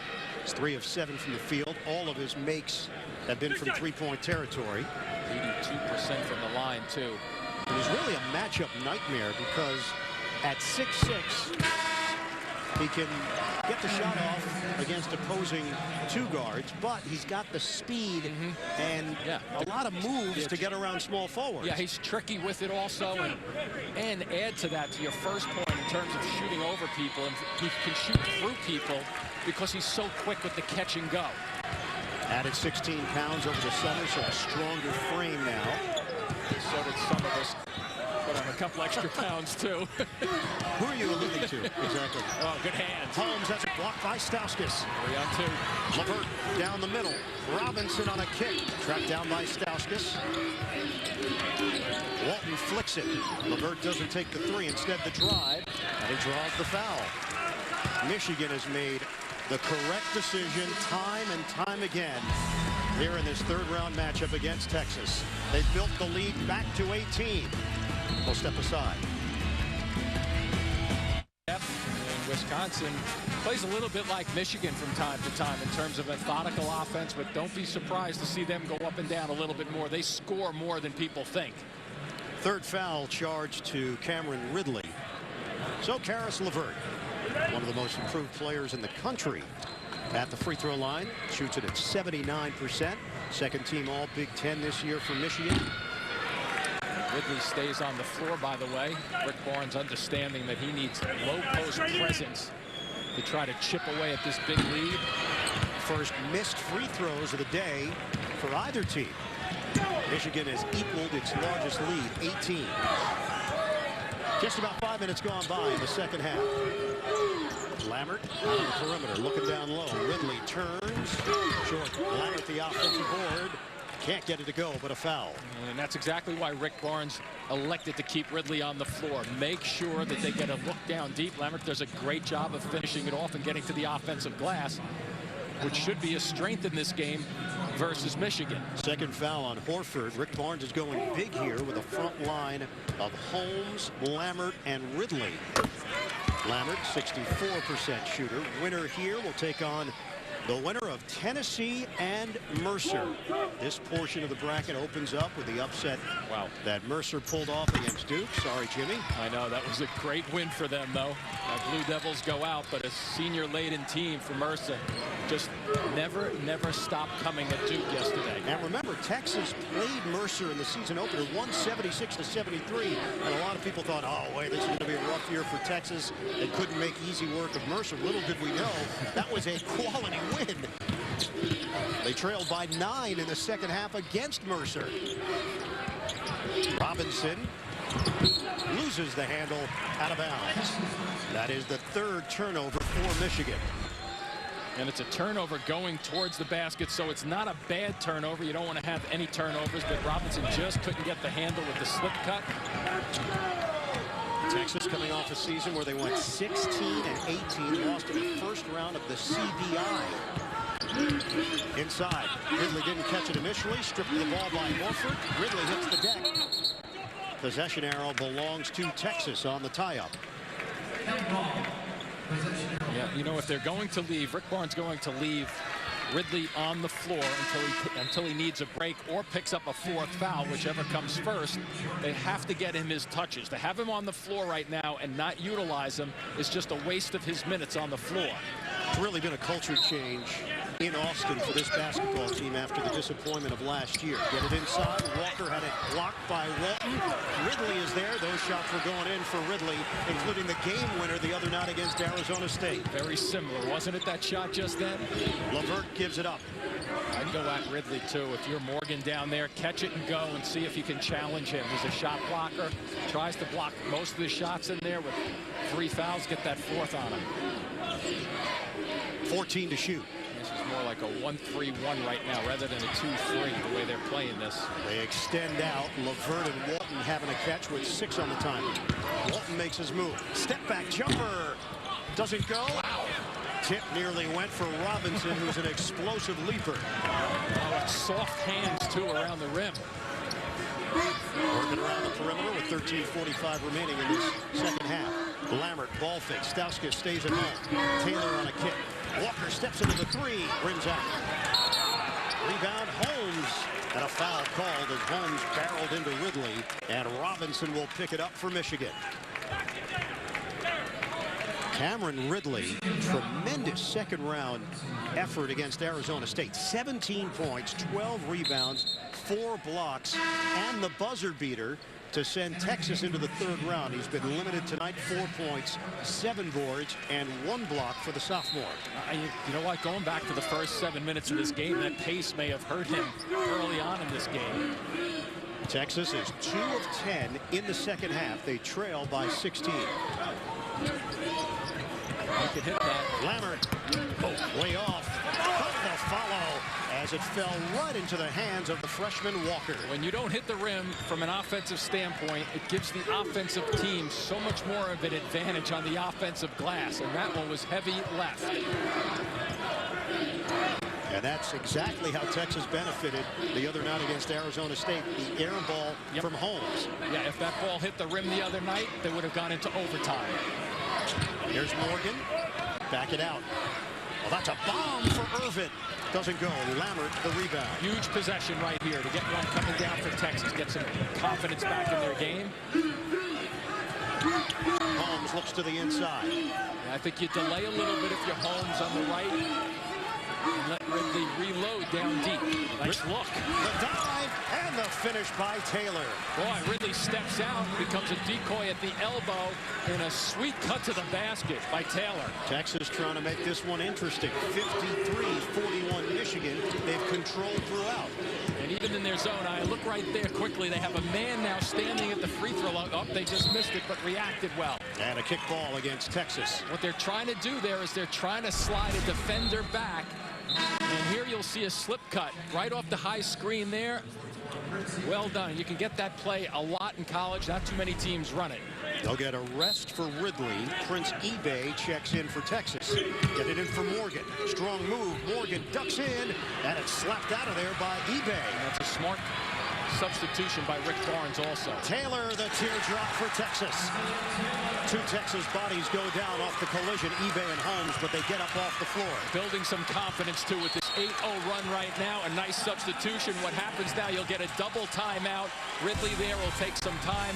It's 3 of 7 from the field. All of his makes have been from three-point territory. 82% from the line, too. It was really a matchup nightmare because at 6'6", he can get the shot off against opposing 2 guards, but he's got the speed and a lot of moves to get around small forwards. Yeah, he's tricky with it also, and add to that, to your first point in terms of shooting over people, and he can shoot through people because he's so quick with the catch and go. Added 16 pounds over the summer, so a stronger frame now. So did some of us. Put on a couple extra pounds, too. Who are you alluding to? Exactly. Oh, good hands. Holmes has a block by Stauskas. 3 on 2. LeVert down the middle. Robinson on a kick. Tracked down by Stauskas. Walton flicks it. LeVert doesn't take the 3, instead the drive, and he draws the foul. Michigan has made the correct decision time and time again here in this third-round matchup against Texas. They've built the lead back to 18. We'll step aside. And Wisconsin plays a little bit like Michigan from time to time in terms of methodical offense, but don't be surprised to see them go up and down a little bit more. They score more than people think. Third foul charged to Cameron Ridley. So Karis LeVert, one of the most improved players in the country, at the free throw line. Shoots it at 79%. Second team all Big Ten this year for Michigan. Ridley stays on the floor, by the way. Rick Barnes understanding that he needs low post presence to try to chip away at this big lead. First missed free throws of the day for either team. Michigan has equaled its largest lead, 18. Just about 5 minutes gone by in the second half. Lammert on the perimeter, looking down low. Ridley turns. Short. Lammert the offensive board. Can't get it to go, but a foul. And that's exactly why Rick Barnes elected to keep Ridley on the floor. Make sure that they get a look down deep. Lammert does a great job of finishing it off and getting to the offensive glass, which should be a strength in this game versus Michigan. Second foul on Horford. Rick Barnes is going big here with a front line of Holmes, Lammert, and Ridley. Lammert, 64% shooter. Winner here will take on the winner of Tennessee and Mercer. This portion of the bracket opens up with the upset that Mercer pulled off against Duke. Sorry, Jimmy. I know, that was a great win for them, though. Blue Devils go out, but a senior-laden team for Mercer just never stopped coming at Duke yesterday. And remember, Texas played Mercer in the season opener, 176-73, and a lot of people thought, oh, wait, this is going to be a rough year for Texas. They couldn't make easy work of Mercer. Little did we know, that was a quality win. They trailed by 9 in the second half against Mercer. Robinson loses the handle out of bounds. That is the third turnover for Michigan. And it's a turnover going towards the basket, so it's not a bad turnover. You don't want to have any turnovers, but Robinson just couldn't get the handle with the slip cut. Texas coming off a season where they went 16-18, lost in the first round of the CBI. Inside, Ridley didn't catch it initially, stripped the ball by Horford. Ridley hits the deck. Possession arrow belongs to Texas on the tie-up. Yeah, you know, if they're going to leave, Rick Barnes going to leave Ridley on the floor until he needs a break or picks up a fourth foul, whichever comes first. They have to get him his touches. To have him on the floor right now and not utilize him is just a waste of his minutes on the floor. It's really been a culture change in Austin for this basketball team after the disappointment of last year. Get it inside. Walker had it blocked by Walton. Ridley is there. Those shots were going in for Ridley, including the game winner the other night against Arizona State. Very similar, wasn't it, that shot just then? LeVert gives it up. I'd go at Ridley, too. If you're Morgan down there, catch it and go and see if you can challenge him. He's a shot blocker. Tries to block most of the shots in there with 3 fouls. Get that fourth on him. 14 to shoot. This is more like a 1-3-1 right now rather than a 2-3 the way they're playing this. They extend out. LeVert and Walton having a catch with 6 on the timer. Walton makes his move. Step back jumper. Doesn't go. Wow. Tip nearly went for Robinson, who's an explosive leaper. Oh, soft hands, too, around the rim. Working around the perimeter with 13:45 remaining in this second half. Lammert, ball fake. Stauskas stays at home. Taylor on a kick. Walker steps into the 3. Rims out. Rebound, Holmes. And a foul called as Holmes barreled into Ridley. And Robinson will pick it up for Michigan. Cameron Ridley, tremendous second round effort against Arizona State. 17 points, 12 rebounds, 4 blocks, and the buzzer beater to send Texas into the third round. He's been limited tonight, 4 points, 7 boards, and 1 block for the sophomore. You know what? Going back to the first 7 minutes of this game, that pace may have hurt him early on in this game. Texas is 2 of 10 in the second half. They trail by 16. You can hit that. Lammert, way off. But the follow as it fell right into the hands of the freshman Walker. When you don't hit the rim from an offensive standpoint, it gives the offensive team so much more of an advantage on the offensive glass, and that one was heavy left. And that's exactly how Texas benefited the other night against Arizona State. The air ball from Holmes. Yeah, if that ball hit the rim the other night, they would have gone into overtime. Here's Morgan. Back it out. Well, that's a bomb for Irvin. Doesn't go. Lammert the rebound. Huge possession right here to get one coming down for Texas. Get some confidence back in their game. Holmes looks to the inside. I think you delay a little bit if you're Holmes on the right. And let Ridley reload down deep. Nice look. The dive and the finish by Taylor. Boy, Ridley steps out, becomes a decoy at the elbow, and a sweet cut to the basket by Taylor. Texas trying to make this one interesting. 53-41 Michigan. They've controlled throughout. And even in their zone, I look right there quickly. They have a man now standing at the free throw line. Oh, they just missed it, but reacted well. And a kick ball against Texas. What they're trying to do there is they're trying to slide a defender back. And here you'll see a slip cut right off the high screen there. Well done. You can get that play a lot in college. Not too many teams run it. They'll get a rest for Ridley. Prince eBay checks in for Texas. Get it in for Morgan. Strong move. Morgan ducks in, and it's slapped out of there by eBay. That's a smart substitution by Rick Barnes also. Taylor, the teardrop for Texas. Two Texas bodies go down off the collision, eBay and Holmes, but they get up off the floor. Building some confidence, too, with this 8-0 run right now. A nice substitution. What happens now, you'll get a double timeout. Ridley there will take some time,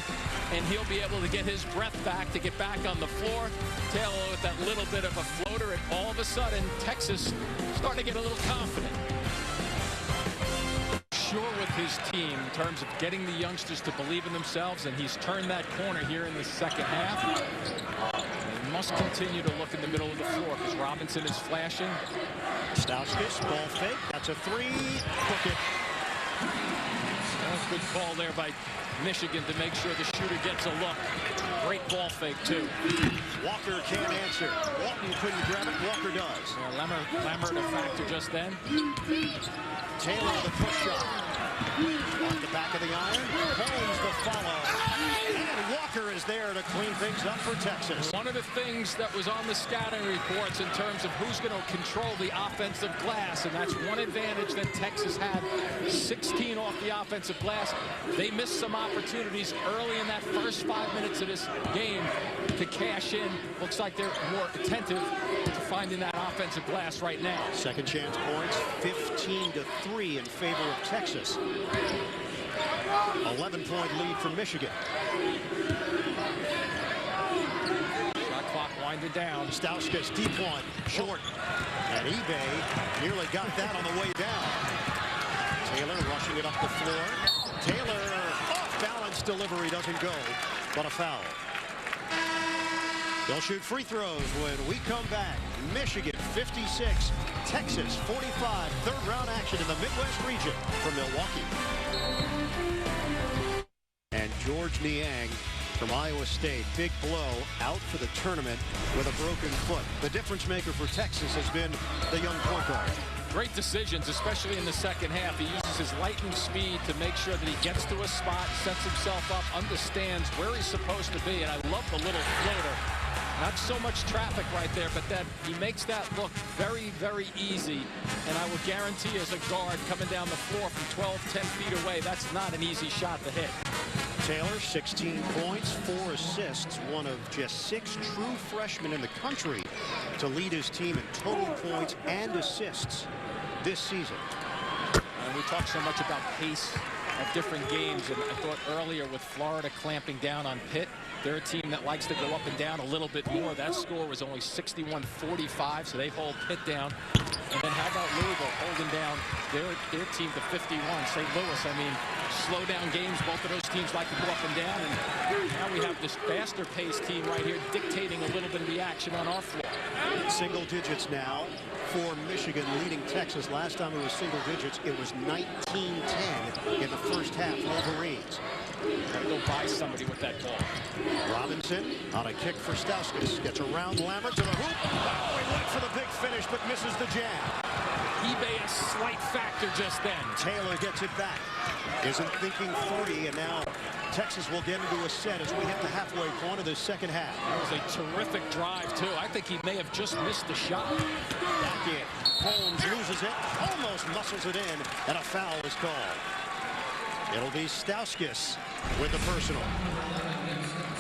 and he'll be able to get his breath back to get back on the floor. Taylor with that little bit of a floater, and all of a sudden, Texas starting to get a little confident. Sure with his team in terms of getting the youngsters to believe in themselves, and he's turned that corner here in the second half. They must continue to look in the middle of the floor because Robinson is flashing. Stauskas, ball fake. That's a three. Hook it. Good call there by Michigan to make sure the shooter gets a look. Great ball fake, too. Walker can't answer. Walton couldn't grab it. Walker does. Lammert a factor just then. Taylor the push shot. Off the back of the iron. Holmes the follow. And Walker is there to clean things up for Texas. One of the things that was on the scouting reports in terms of who's going to control the offensive glass, and that's one advantage that Texas had. 16 off the offensive glass. They missed some opportunities early in that first 5 minutes of this game to cash in. Looks like they're more attentive to finding that offensive glass right now. Second chance points, 15-3 in favor of Texas. 11-point lead for Michigan. Shot clock winded down. Stauskas deep one, short. And eBay nearly got that on the way down. Taylor rushing it up the floor. Taylor, off balance delivery, doesn't go, but a foul. They'll shoot free throws when we come back. Michigan 56, Texas 45. Third round action in the Midwest region from Milwaukee. And George Niang from Iowa State. Big blow, out for the tournament with a broken foot. The difference maker for Texas has been the young point guard. Great decisions, especially in the second half. He uses his lightning speed to make sure that he gets to a spot, sets himself up, understands where he's supposed to be. And I love the little floater. Not so much traffic right there, but that he makes that look very, very easy. And I will guarantee as a guard coming down the floor from 12, 10 feet away, that's not an easy shot to hit. Taylor, 16 points, 4 assists, one of just 6 true freshmen in the country to lead his team in total points and assists this season. And we talk so much about pace of different games, and I thought earlier with Florida clamping down on Pitt, they're a team that likes to go up and down a little bit more. That score was only 61-45, so they hold Pitt down. And then how about Louisville holding down their team to 51? St. Louis, I mean, slow down games. Both of those teams like to go up and down. And now we have this faster-paced team right here dictating a little bit of the action on our floor. Single digits now for Michigan, leading Texas. Last time it was single digits, it was 19-10 in the first half. Wolverines. Got to go by somebody with that ball. Robinson on a kick for Stauskas. Gets around Lammert to the hoop. Oh, he went for the big finish, but misses the jam. eBay a slight factor just then. Taylor gets it back. Isn't thinking 40, and now Texas will get into a set as we hit the halfway point of the second half. That was a terrific drive, too. I think he may have just missed the shot. Back in. Holmes loses it, almost muscles it in, and a foul is called. It'll be Stauskas with the personal.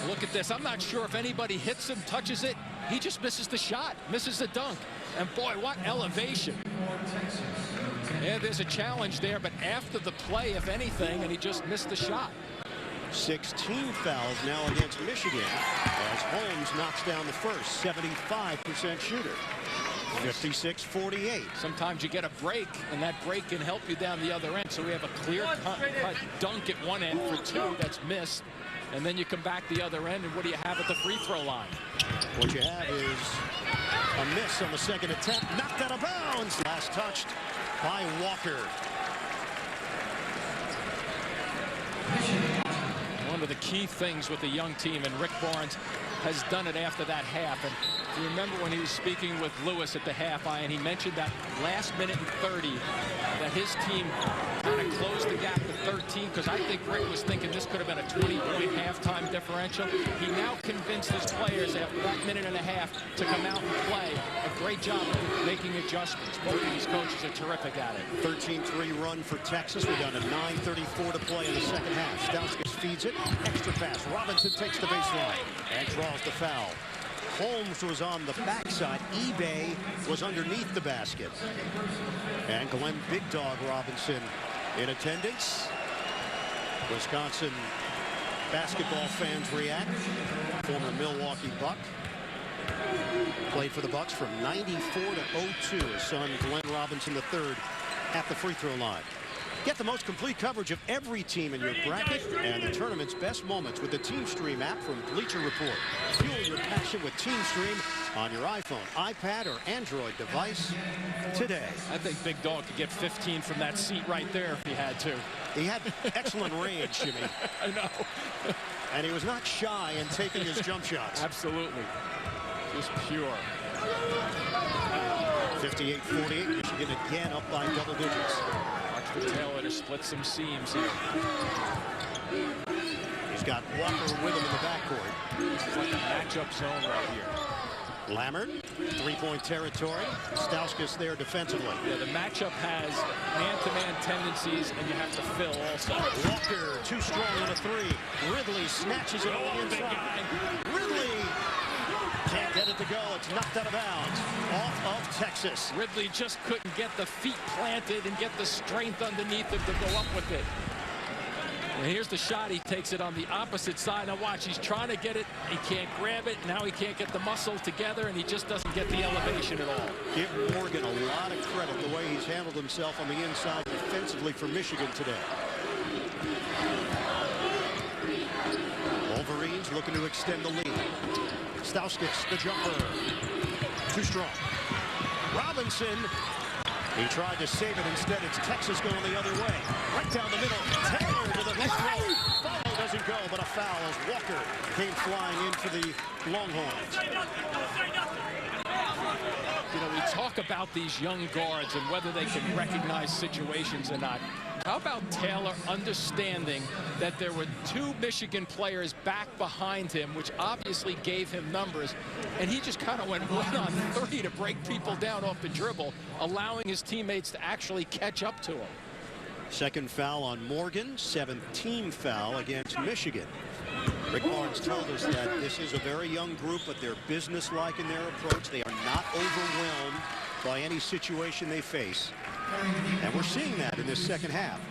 Look at this. I'm not sure if anybody hits him, touches it. He just misses the shot, misses the dunk. And boy, what elevation. Yeah, there's a challenge there, but after the play, if anything, and he just missed the shot. 16 fouls now against Michigan as Holmes knocks down the first. 75% shooter. 56-48. Sometimes you get a break, and that break can help you down the other end. So we have a clear-cut dunk at one end for two that's missed. And then you come back the other end, and what do you have at the free throw line? What you have is a miss on the second attempt, knocked out of bounds. Last touched by Walker. One of the key things with the young team, and Rick Barnes has done it after that half. And if you remember when he was speaking with Lewis at the half, and he mentioned that last minute and 30 that his team kind of closed the gap to 13, because I think Rick was thinking this could have been a 20-point halftime differential. He now convinced his players after that minute and a half to come out and play. A great job of making adjustments. Both of these coaches are terrific at it. 13-3 run for Texas. We're down to 9:34 to play in the second half. Stauskas feeds it. Extra pass. Robinson takes the baseline and draws the foul. Holmes was on the backside. eBay was underneath the basket. And Glenn Big Dog Robinson in attendance. Wisconsin basketball fans react. Former Milwaukee Buck. Played for the Bucks from 94 to 02. His son Glenn Robinson III at the free throw line. Get the most complete coverage of every team in your bracket and the tournament's best moments with the TeamStream app from Bleacher Report. Fuel your passion with TeamStream on your iPhone, iPad, or Android device today. I think Big Dog could get 15 from that seat right there if he had to. He had excellent range, Jimmy. I know. And he was not shy in taking his jump shots. Absolutely. Just pure. 58-48. Michigan again up by double digits. For Taylor to split some seams here. He's got Walker with him in the backcourt. This is like a matchup zone right here. Lammert, three-point territory. Stauskas there defensively. Yeah, the matchup has man-to-man tendencies, and you have to fill also. Walker, too strong on a three. Ridley snatches it on the inside. Ridley can't get it to go. It's knocked out of bounds. Off of Texas. Ridley just couldn't get the feet planted and get the strength underneath him to go up with it. And here's the shot. He takes it on the opposite side. Now watch, he's trying to get it. He can't grab it. Now he can't get the muscle together, and he just doesn't get the elevation at all. Give Morgan a lot of credit the way he's handled himself on the inside defensively for Michigan today. Wolverines looking to extend the lead. Stauskas, the jumper. Too strong. Robinson. He tried to save it. Instead, it's Texas going the other way. Right down the middle. Taylor to the free throw. Follow doesn't go, but a foul as Walker came flying in for the Longhorns. You know, we talk about these young guards and whether they can recognize situations or not. How about Taylor understanding that there were two Michigan players back behind him, which obviously gave him numbers, and he just kind of went 1 on 3 to break people down off the dribble, allowing his teammates to actually catch up to him. Second foul on Morgan, 7th team foul against Michigan. Rick Barnes told us that this is a very young group, but they're businesslike in their approach. They are not overwhelmed by any situation they face. And we're seeing that in this second half.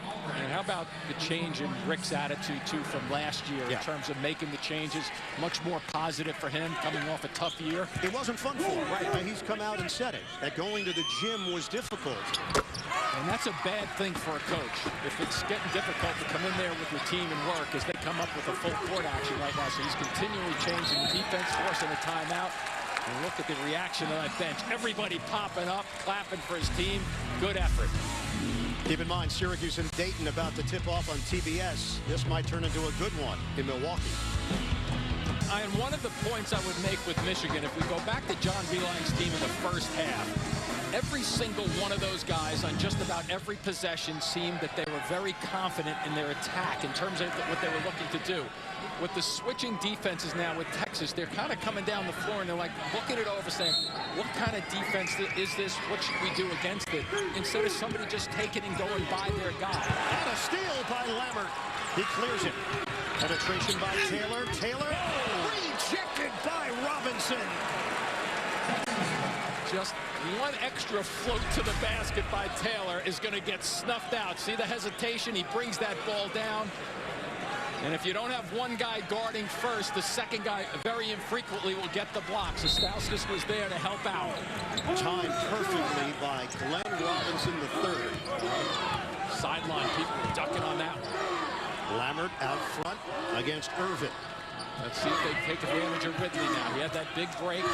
And how about the change in Rick's attitude, too, from last year in terms of making the changes? Much more positive for him coming off a tough year. It wasn't fun for him, right? He's come out and said it, that going to the gym was difficult. And that's a bad thing for a coach. If it's getting difficult to come in there with your team and work as they come up with a full court action right now. So he's continually changing the defense, forcing a timeout. And look at the reaction of that bench. Everybody popping up, clapping for his team. Good effort. Keep in mind, Syracuse and Dayton about to tip off on TBS. This might turn into a good one in Milwaukee. And one of the points I would make with Michigan, if we go back to John Beilein's team in the first half, every single one of those guys on just about every possession seemed that they were very confident in their attack in terms of what they were looking to do. With the switching defenses now with Texas, they're kind of coming down the floor and they're like looking it over saying, what kind of defense is this? What should we do against it? Instead of somebody just taking and going by their guy. And a steal by Lammert. He clears it. Penetration by Taylor. Taylor rejected by Robinson. Just one extra float to the basket by Taylor is going to get snuffed out. See the hesitation? He brings that ball down. And if you don't have one guy guarding first, the second guy very infrequently will get the block. So Stauskas was there to help out. Timed perfectly by Glenn Robinson III. Sideline people were ducking on that one. Lammert out front against Irvin. Let's see if they take advantage of Ridley now. He had that big break.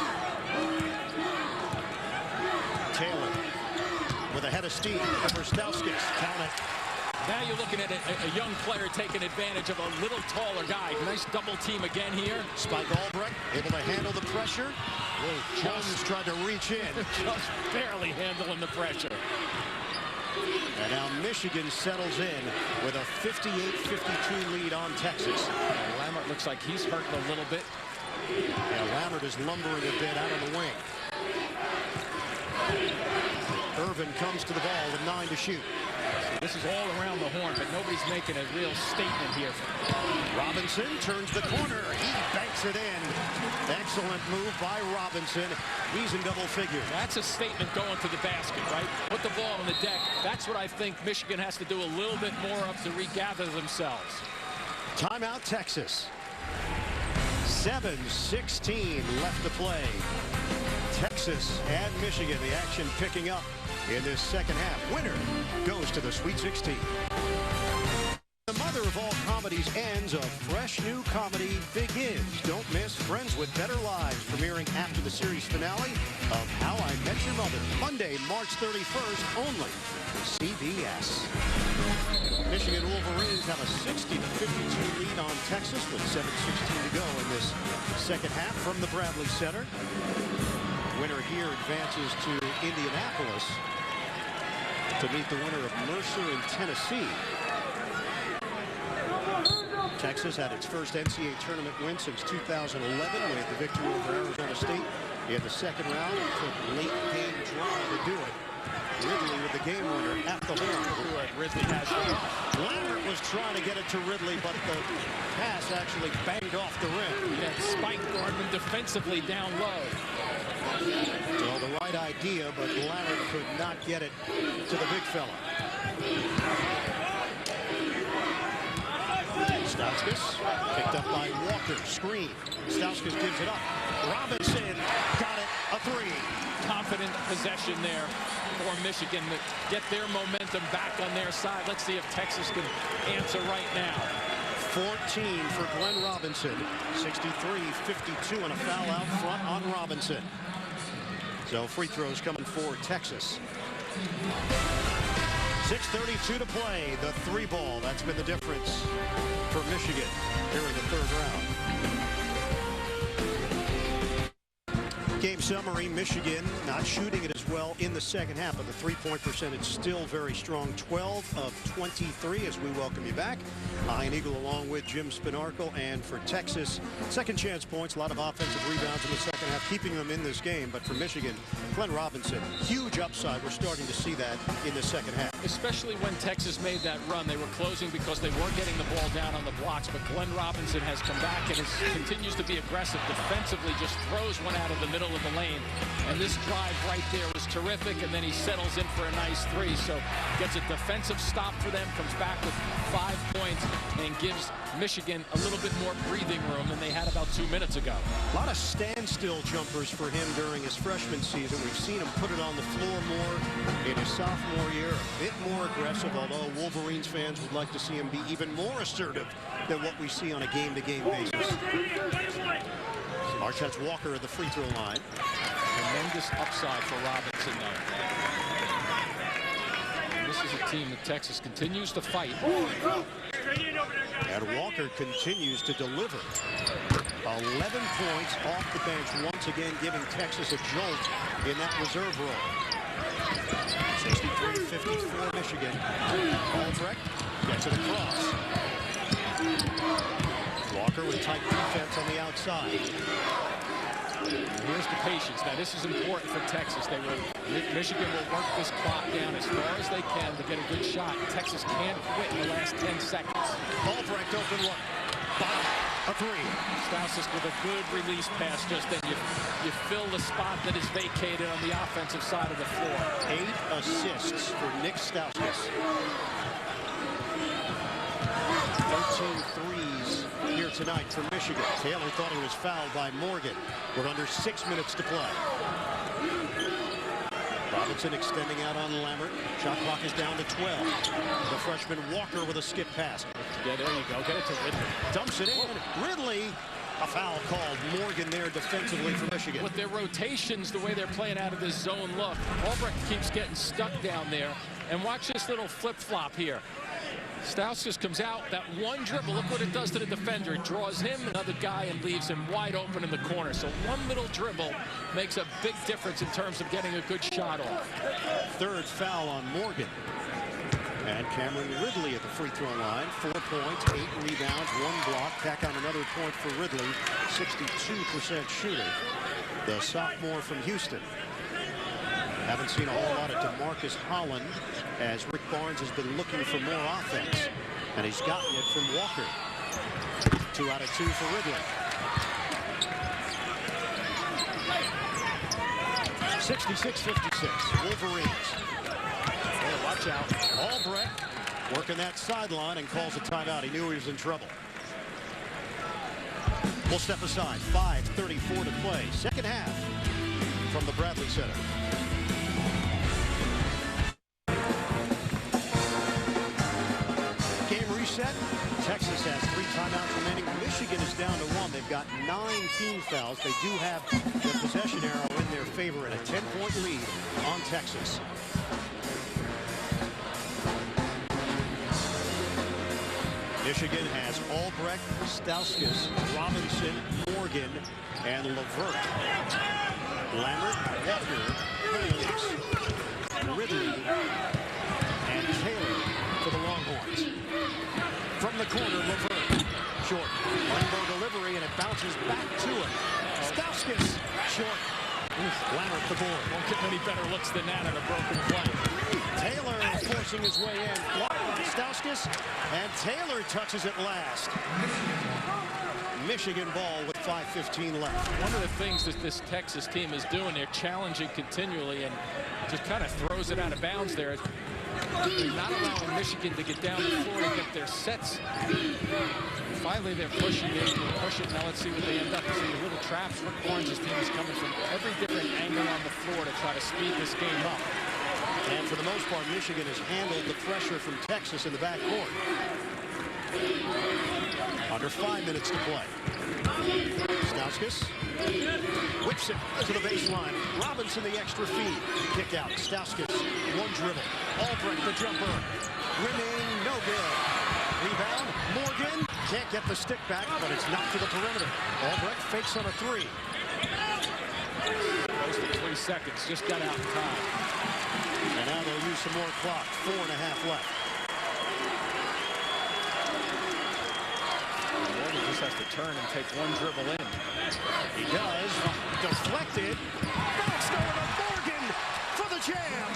Taylor with a head of steam over Stauskas. Count it. Now you're looking at a young player taking advantage of a little taller guy. Nice double team again here. Spike Albrecht able to handle the pressure. Jones tried to reach in. Just barely handling the pressure. And now Michigan settles in with a 58-52 lead on Texas. Lammert looks like he's hurting a little bit. Yeah, Lammert is lumbering a bit out on the wing. Irvin comes to the ball with 9 to shoot. This is all around the horn, but nobody's making a real statement here. Robinson turns the corner. He banks it in. Excellent move by Robinson. He's in double figures. That's a statement going to the basket, right? Put the ball on the deck. That's what I think Michigan has to do a little bit more of to regather themselves. Timeout, Texas. 7:16 left to play. Texas and Michigan, the action picking up in this second half. Winner goes to the Sweet 16. The mother of all comedies ends. A fresh new comedy begins. Don't miss Friends with Better Lives, premiering after the series finale of How I Met Your Mother. Monday, March 31st, only CBS. Michigan Wolverines have a 60-52 lead on Texas with 7:16 to go in this second half from the Bradley Center. Winner here advances to Indianapolis to meet the winner of Mercer in Tennessee. Texas had its first NCAA tournament win since 2011 with the victory over Arizona State in the second round. It took late game draw to do it. Ridley with the game winner at the horn. Ridley has it. Lammert was trying to get it to Ridley, but the pass actually banged off the rim. That Spike Gordon defensively down low. Well, the right idea, but Lammert could not get it to the big fella. Stauskas picked up by Walker. Screen. Stauskas gives it up. Robinson got it. A three. Confident possession there for Michigan to get their momentum back on their side. Let's see if Texas can answer right now. 14 for Glenn Robinson. 63-52 and a foul out front on Robinson. So free throws coming for Texas. 6:32 to play. The 3 ball. That's been the difference for Michigan here in the third round. Game summary, Michigan not shooting it as well in the second half, but the three-point percentage still very strong. 12 of 23 as we welcome you back. Ian Eagle along with Jim Spinarkle. And for Texas, second chance points, a lot of offensive rebounds in the second half, keeping them in this game. But for Michigan, Glenn Robinson, huge upside. We're starting to see that in the second half. Especially when Texas made that run. They were closing because they weren't getting the ball down on the blocks. But Glenn Robinson has come back and continues to be aggressive defensively, just throws one out of the middle of the lane. And this drive right there was terrific. And then he settles in for a nice 3. So gets a defensive stop for them, comes back with 5 points, and gives Michigan a little bit more breathing room than they had about 2 minutes ago. A lot of standstill jumpers for him during his freshman season. We've seen him put it on the floor more in his sophomore year, a bit more aggressive, although Wolverines fans would like to see him be even more assertive than what we see on a game-to-game basis. Marquette Walker at the free throw line. Tremendous upside for Robinson, though. And this is a team that Texas continues to fight. And Walker continues to deliver. 11 points off the bench, once again giving Texas a jolt in that reserve role. 63-54 Michigan. Albrecht gets it across. Walker with tight defense on the outside. Here's the patience. Now, this is important for Texas. Michigan will work this clock down as far as they can to get a good shot. Texas can't quit in the last 10 seconds. Albrecht open look. Bottom. A 3. Stauskas with a good release pass. Just then you fill the spot that is vacated on the offensive side of the floor. 8 assists for Nick Stauskas. 13 threes tonight for Michigan. Taylor thought he was fouled by Morgan. We're under 6 minutes to play. Robinson extending out on Lammert. Shot clock is down to 12. The freshman Walker with a skip pass. Yeah, there you go. Get it to Ridley. Dumps it in. Ridley. A foul called. Morgan there defensively for Michigan. With their rotations, the way they're playing out of this zone look, Albrecht keeps getting stuck down there. And watch this little flip-flop here. Stauskas comes out, that one dribble, look what it does to the defender. It draws him, another guy, and leaves him wide open in the corner. So one little dribble makes a big difference in terms of getting a good shot off. Third foul on Morgan. And Cameron Ridley at the free throw line. 4 points, 8 rebounds, 1 block. Tack on another point for Ridley. 62% shooter. The sophomore from Houston. Haven't seen a whole lot of DeMarcus Holland as Rick Barnes has been looking for more offense. And he's gotten it from Walker. 2 out of 2 for Ridley. 66-56. Wolverines. Oh, watch out. Albrecht working that sideline and calls a timeout. He knew he was in trouble. We'll step aside. 5:34 to play. Second half from the Bradley Center. Game reset. Texas has 3 timeouts remaining. Michigan is down to 1. They've got 9 team fouls. They do have the possession arrow in their favor and a 10-point lead on Texas. Michigan has Albrecht, Stauskas, Robinson, Morgan, and Levert. Lammert, Walker, Haynes, Ridley, and Taylor for the Longhorns. From the corner, Levert. Short. Rainbow delivery, and it bounces back to him. Stauskas, short. Lammert the board. Won't get many better looks than that on a broken play. Taylor forcing his way in. Blocked by Stauskas, and Taylor touches it last. Michigan ball with 5:15 left. One of the things that this Texas team is doing, they're challenging continually and just kind of throws it out of bounds there. They're not allowing Michigan to get down the floor to get their sets. Finally, they're pushing it. Push it. Now let's see what they end up. See the little traps. Rick Barnes' team is coming from every different angle on the floor to try to speed this game up. And for the most part, Michigan has handled the pressure from Texas in the backcourt. Under 5 minutes to play. Stauskas whips it to the baseline. Robinson the extra feed. Kick out. Stauskas, 1 dribble. Albrecht the jumper. Rimming, no good. Rebound, Morgan. Can't get the stick back, but it's knocked to the perimeter. Albrecht fakes on a 3. Close to 3 seconds. Just got out in time. And now they'll use some more clock. 4.5 left. Morgan just has to turn and take 1 dribble in. He does. Deflected. Bounce going to Morgan for the jam.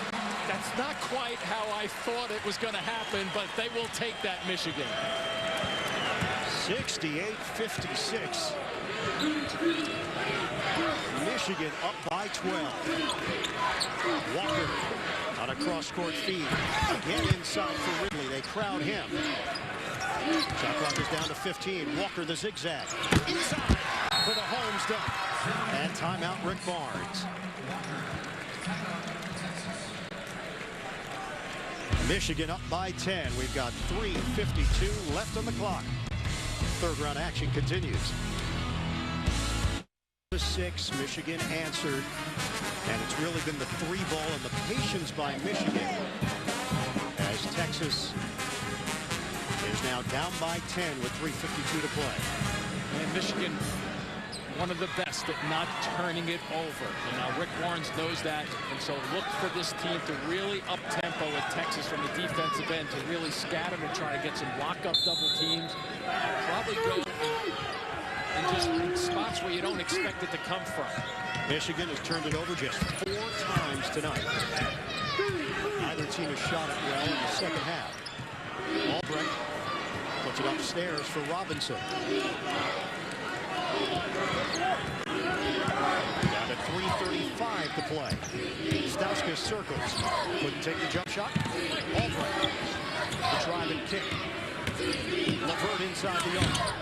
That's not quite how I thought it was going to happen, but they will take that, Michigan. 68-56. Michigan up by 12. Walker on a cross-court feed. Again inside for Ridley. They crowd him. Shot clock is down to 15. Walker the zigzag. Inside for the Holmes dunk. And timeout Rick Barnes. Michigan up by 10. We've got 3:52 left on the clock. Third round action continues. 6, Michigan answered. And it's really been the 3 ball and the patience by Michigan as Texas is now down by 10 with 3:52 to play. And Michigan, one of the best at not turning it over. And now Rick Barnes knows that, and so look for this team to really up-tempo at Texas from the defensive end to really scatter and try to get some lock-up double teams. Probably go in just spots where you don't expect it to come from. Michigan has turned it over just 4 times tonight. Neither team has shot it well in the second half. Albrecht puts it upstairs for Robinson. Down to 3:35 to play. Stauskas circles. Couldn't take the jump shot. Albrecht. The drive and kick. Levert inside the arc.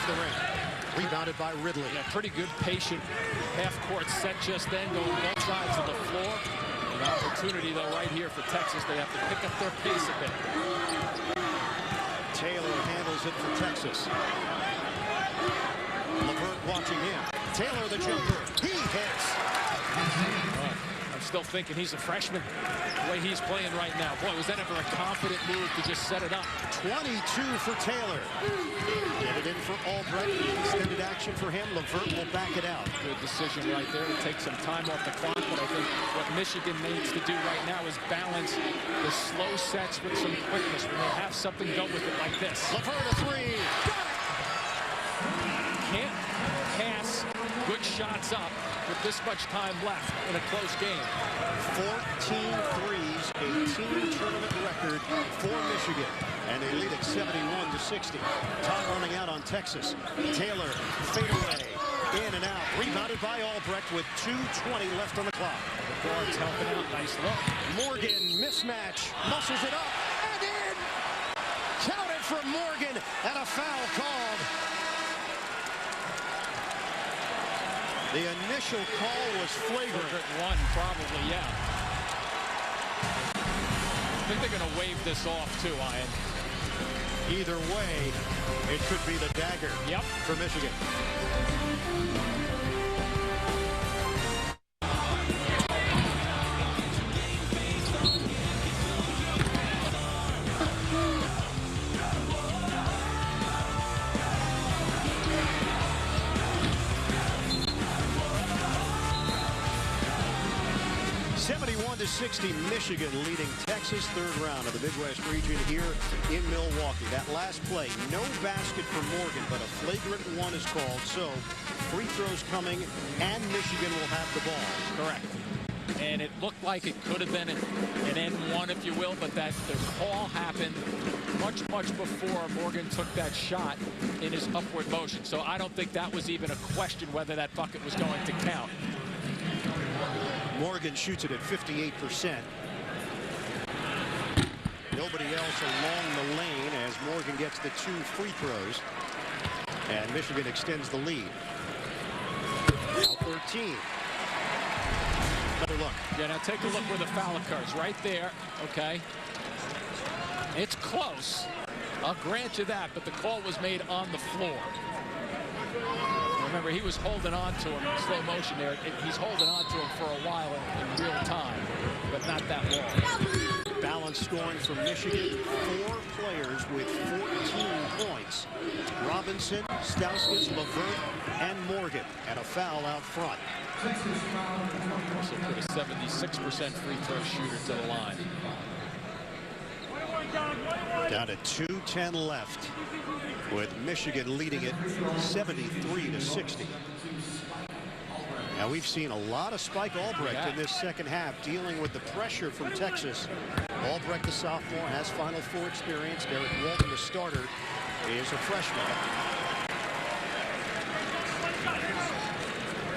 the rim. Rebounded by Ridley. Yeah, pretty good, patient half-court set just then, going both sides of the floor. An opportunity, though, right here for Texas. They have to pick up their pace a bit. Taylor handles it for Texas. LeVert watching him. Taylor the jumper. He hits. I'm still thinking he's a freshman. The way he's playing right now. Boy, was that ever a confident move to just set it up. 22 for Taylor. Get it in for Albrecht. Extended action for him. LeVert will back it out. Good decision right there to take some time off the clock. But I think what Michigan needs to do right now is balance the slow sets with some quickness. When they have something, go with it like this. LeVert a three. Got it! Can't pass good shots up with this much time left in a close game. 14 threes, a team tournament record for Michigan. And they lead at 71-60. Time running out on Texas. Taylor, fadeaway, in and out. Rebounded by Albrecht with 2:20 left on the clock. The guard's helping out. Nice look. Morgan, mismatch, muscles it up, and in! Counted for Morgan, and a foul called. The initial call was flagrant. One, probably, yeah. I think they're going to wave this off, too, Ian. Either way, it could be the dagger for Michigan. 71-60, Michigan leading Texas, third round of the Midwest region here in Milwaukee. That last play, no basket for Morgan, but a flagrant one is called. So free throws coming, and Michigan will have the ball. Correct. And it looked like it could have been an N1, if you will, but that the call happened much before Morgan took that shot in his upward motion. So I don't think that was even a question whether that bucket was going to count. Morgan shoots it at 58%. Nobody else along the lane as Morgan gets the 2 free throws. And Michigan extends the lead. Now 13. Another look. Yeah, now take a look where the foul occurs. Right there, okay? It's close. I'll grant you that, but the call was made on the floor. Remember, he was holding on to him in slow motion there. He's holding on to him for a while in real time, but not that long. Balanced scoring from Michigan. 4 players with 14 points. Robinson, Stauskas, LeVert, and Morgan. And a foul out front. Also put a 76% free throw shooter to the line. Down to 2:10 left, with Michigan leading it 73-60. Now we've seen a lot of Spike Albrecht in this second half, dealing with the pressure from Texas. Albrecht, the sophomore, has Final Four experience. Derek Walton, the starter, is a freshman.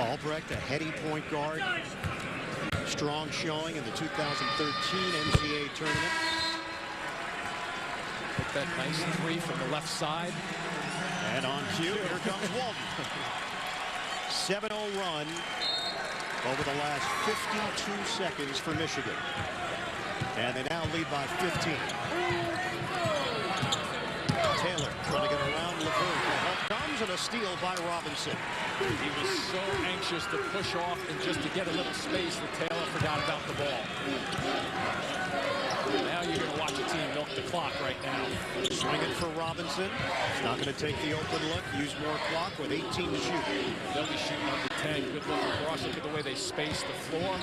Albrecht, a heady point guard. Strong showing in the 2013 NCAA tournament. Took that nice 3 from the left side. And on cue, here comes Walton. 7-0 run over the last 52 seconds for Michigan. And they now lead by 15. Taylor trying to get around LeVert. The help comes, and a steal by Robinson. He was so anxious to push off and just to get a little space that Taylor forgot about the ball. Now you're going to watch a team milk the clock right now. Swinging for Robinson. He's not going to take the open look. Use more clock with 18 to shoot. They'll be shooting under 10. Good look across. Look at the way they space the floor.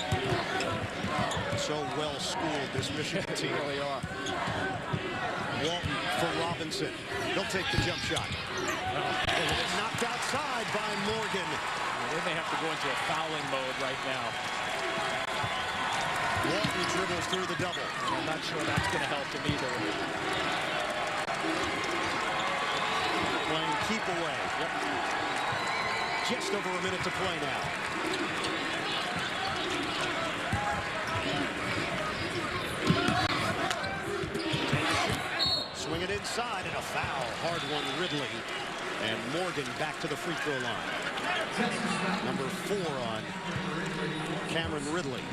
So well schooled, this Michigan team. They really are. Walton for Robinson. He'll take the jump shot. Knocked outside by Morgan. Well, they may have to go into a fouling mode right now. Walton dribbles through the double. I'm not sure that's going to help him either. Playing keep away. Yep. Just over a minute to play now. Swing it inside, and a foul. Hard one, Ridley. And Morgan back to the free throw line. Number 4 on Cameron Ridley.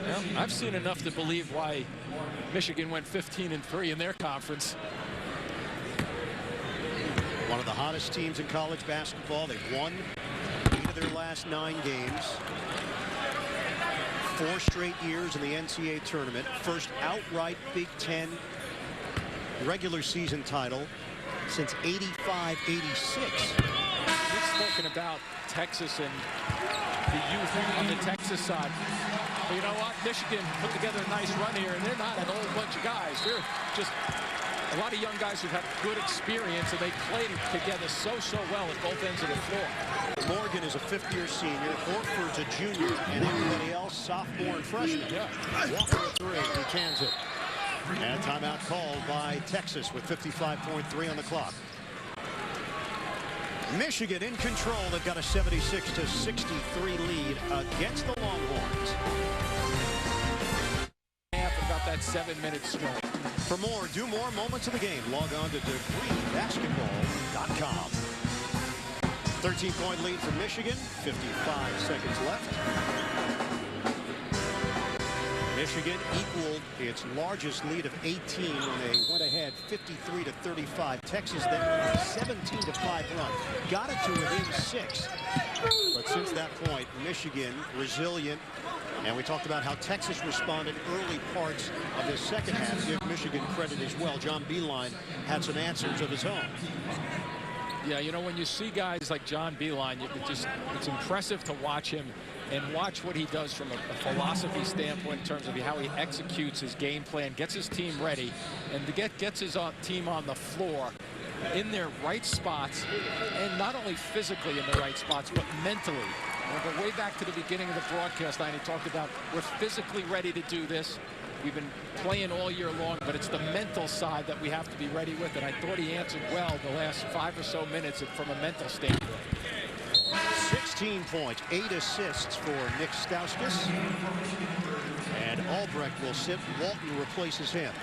Well, I've seen enough to believe why Michigan went 15-3 in their conference. One of the hottest teams in college basketball. They've won 8 of their last 9 games. 4 straight years in the NCAA tournament. First outright Big Ten regular season title since 85-86. We've spoken about Texas and the youth on the Texas side. But you know what? Michigan put together a nice run here, and they're not an old bunch of guys. They're just a lot of young guys who've had good experience, and they played together so well at both ends of the floor. Morgan is a 5th-year senior. Horford's a junior, and everybody else sophomore and freshman. Yeah. Walker a 3. He cans it. And a timeout called by Texas with 55.3 on the clock. Michigan in control. They've got a 76-63 lead against the Longhorns. About that 7-minute stretch. For more, do more moments of the game, log on to degreebasketball.com. 13-point lead for Michigan. 55 seconds left. Michigan equaled its largest lead of 18 when they went ahead 53-35. Texas then went on a 17-5 run. Got it to within 6. But since that point, Michigan resilient. And we talked about how Texas responded early parts of this second half. Give Michigan credit as well. John Beilein had some answers of his own. Yeah, you know, when you see guys like John Beilein, it's impressive to watch him and watch what he does from a philosophy standpoint in terms of how he executes his game plan, gets his team ready, and gets his team on the floor in their right spots, and not only physically in the right spots, but mentally. We'll go way back to the beginning of the broadcast night. He talked about we're physically ready to do this. We've been playing all year long, but it's the mental side that we have to be ready with, and I thought he answered well the last 5 or so minutes from a mental standpoint. 16 points, 8 assists for Nick Stauskas. And Albrecht will sit. Walton replaces him.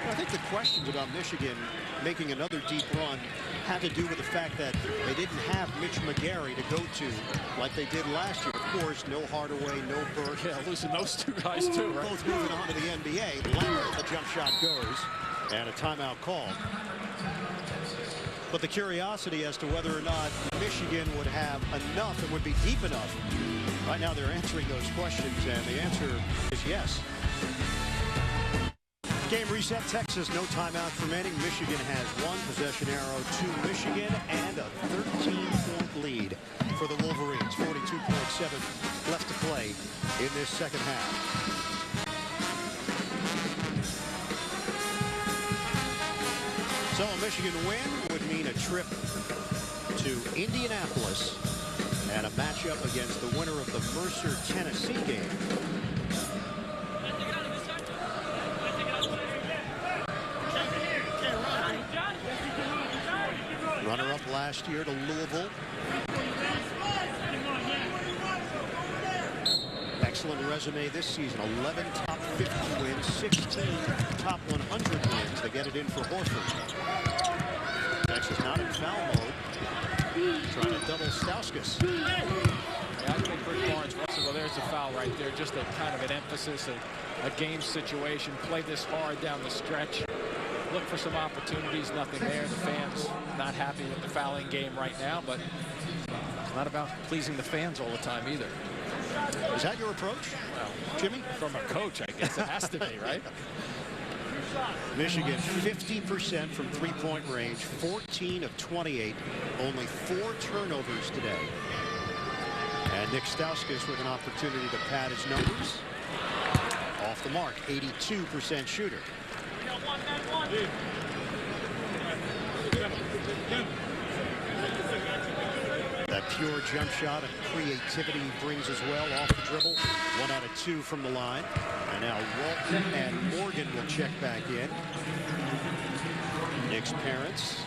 I think the questions about Michigan making another deep run had to do with the fact that they didn't have Mitch McGarry to go to like they did last year. Of course, no Hardaway, no Burke. Yeah, losing those 2 guys too, right? Both moving on to the NBA. Leonard, the jump shot goes, and a timeout called. But the curiosity as to whether or not Michigan would have enough and would be deep enough. Right now they're answering those questions, and the answer is yes. Game reset. Texas, no timeouts remaining. Michigan has 1 possession arrow to Michigan and a 13-point lead for the Wolverines. 42.7 left to play in this second half. So a Michigan win would mean a trip to Indianapolis and a matchup against the winner of the Mercer, Tennessee game. Runner-up last year to Louisville. Excellent resume this season. 11 top 50 wins, 16 top 100 wins. They get it in for Horford. Texas not in foul mode. Trying to double Stauskas. Yeah, I think Rick Barnes wants to, well, there's a foul right there. Just a kind of an emphasis, a game situation. Play this hard down the stretch. Look for some opportunities, nothing there. The fans not happy with the fouling game right now, but it's not about pleasing the fans all the time either. Is that your approach, well, Jimmy? From a coach, I guess it has to be, right? Michigan 50% from three-point range, 14 of 28, only 4 turnovers today. And Nick Stauskas with an opportunity to pad his numbers. Off the mark, 82% shooter. That pure jump shot and creativity brings as well off the dribble. 1 out of 2 from the line. And now Walton and Morgan will check back in. Nick's parents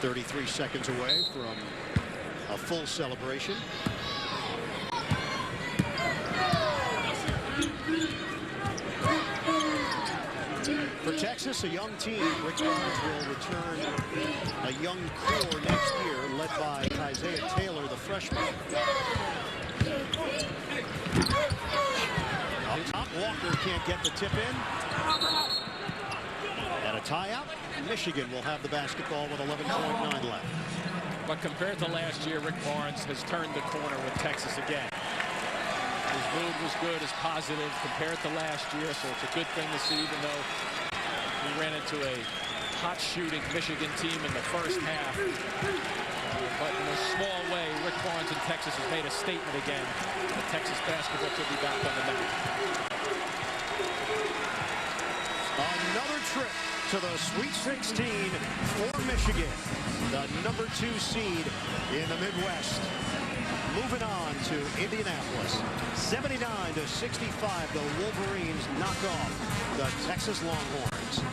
33 seconds away from a full celebration. Texas, a young team. Rick Barnes will return a young core next year, led by Isaiah Taylor, the freshman. Up top, Walker can't get the tip in. And a tie-out. Michigan will have the basketball with 11.9 left. But compared to last year, Rick Barnes has turned the corner with Texas again. His mood was good, his positive compared to last year, so it's a good thing to see, even though we ran into a hot shooting Michigan team in the first half. But in a small way, Rick Barnes in Texas has made a statement again that Texas basketball could be back on the map. Another trip to the Sweet 16 for Michigan, the number 2 seed in the Midwest. Moving on to Indianapolis, 79-65, the Wolverines knock off the Texas Longhorns.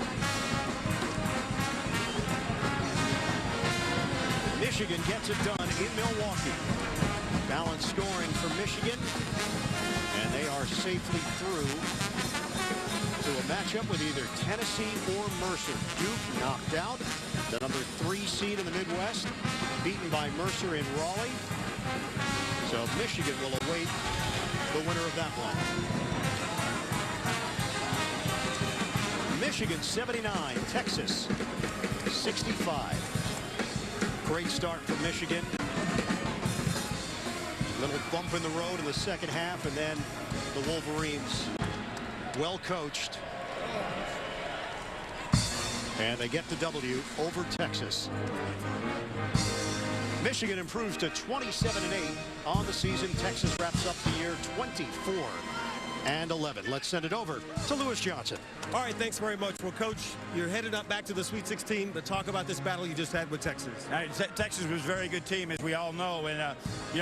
Michigan gets it done in Milwaukee. Balanced scoring for Michigan, and they are safely through to a matchup with either Tennessee or Mercer. Duke knocked out, the number 3 seed in the Midwest, beaten by Mercer in Raleigh. So Michigan will await the winner of that one. Michigan 79, Texas 65. Great start for Michigan. Little bump in the road in the second half, and then the Wolverines well coached. And they get the W over Texas. Michigan improves to 27-8 on the season. Texas wraps up the year 24-11. Let's send it over to Lewis Johnson. All right, thanks very much. Well, Coach, you're headed up back to the Sweet 16 to talk about this battle you just had with Texas. Texas was a very good team, as we all know, and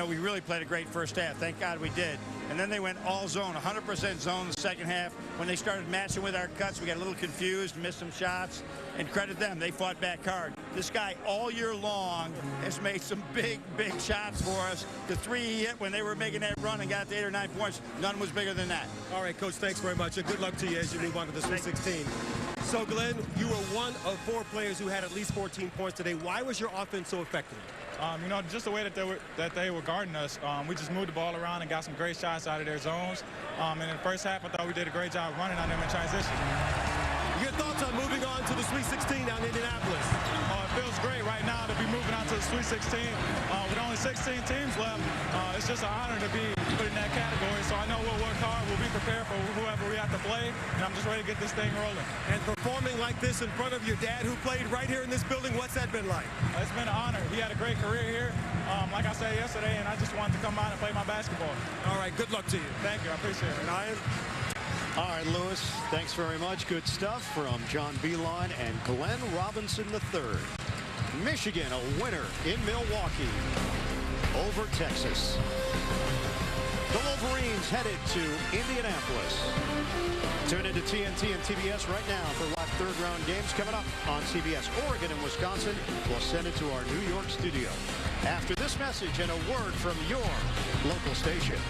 we really played a great first half. Thank God we did. And then they went all zone, 100% zone the second half. When they started matching with our cuts, we got a little confused, missed some shots, and credit them. They fought back hard. This guy all year long has made some big shots for us. The 3 he hit when they were making that run and got to 8 or 9 points, none was bigger than that. All right, Coach, thanks very much, and good luck to you as you move on to the Sweet 16. So, Glenn, you were one of 4 players who had at least 14 points today. Why was your offense so effective? Just the way that they were guarding us. We just moved the ball around and got some great shots out of their zones. And in the first half, I thought we did a great job running on them in transition. Your thoughts on moving on to the Sweet 16 down in Indianapolis? It feels great right now to be moving on to the Sweet 16. With only 16 teams left, it's just an honor to be put in that category. So I know we'll work hard. We'll be prepared for whoever we have to play. And I'm just ready to get this thing rolling. And performing like this in front of your dad, who played right here in this building, what's that been like? It's been an honor. He had a great career here, like I said yesterday, and I just wanted to come out and play my basketball. All right, good luck to you. Thank you. I appreciate it. Ryan? All right, Lewis, thanks very much. Good stuff from John Beeline and Glenn Robinson III. Michigan, a winner in Milwaukee over Texas. The Wolverines headed to Indianapolis. Tune into TNT and TBS right now for live third-round games coming up on CBS. Oregon and Wisconsin will send it to our New York studio. After this message and a word from your local station.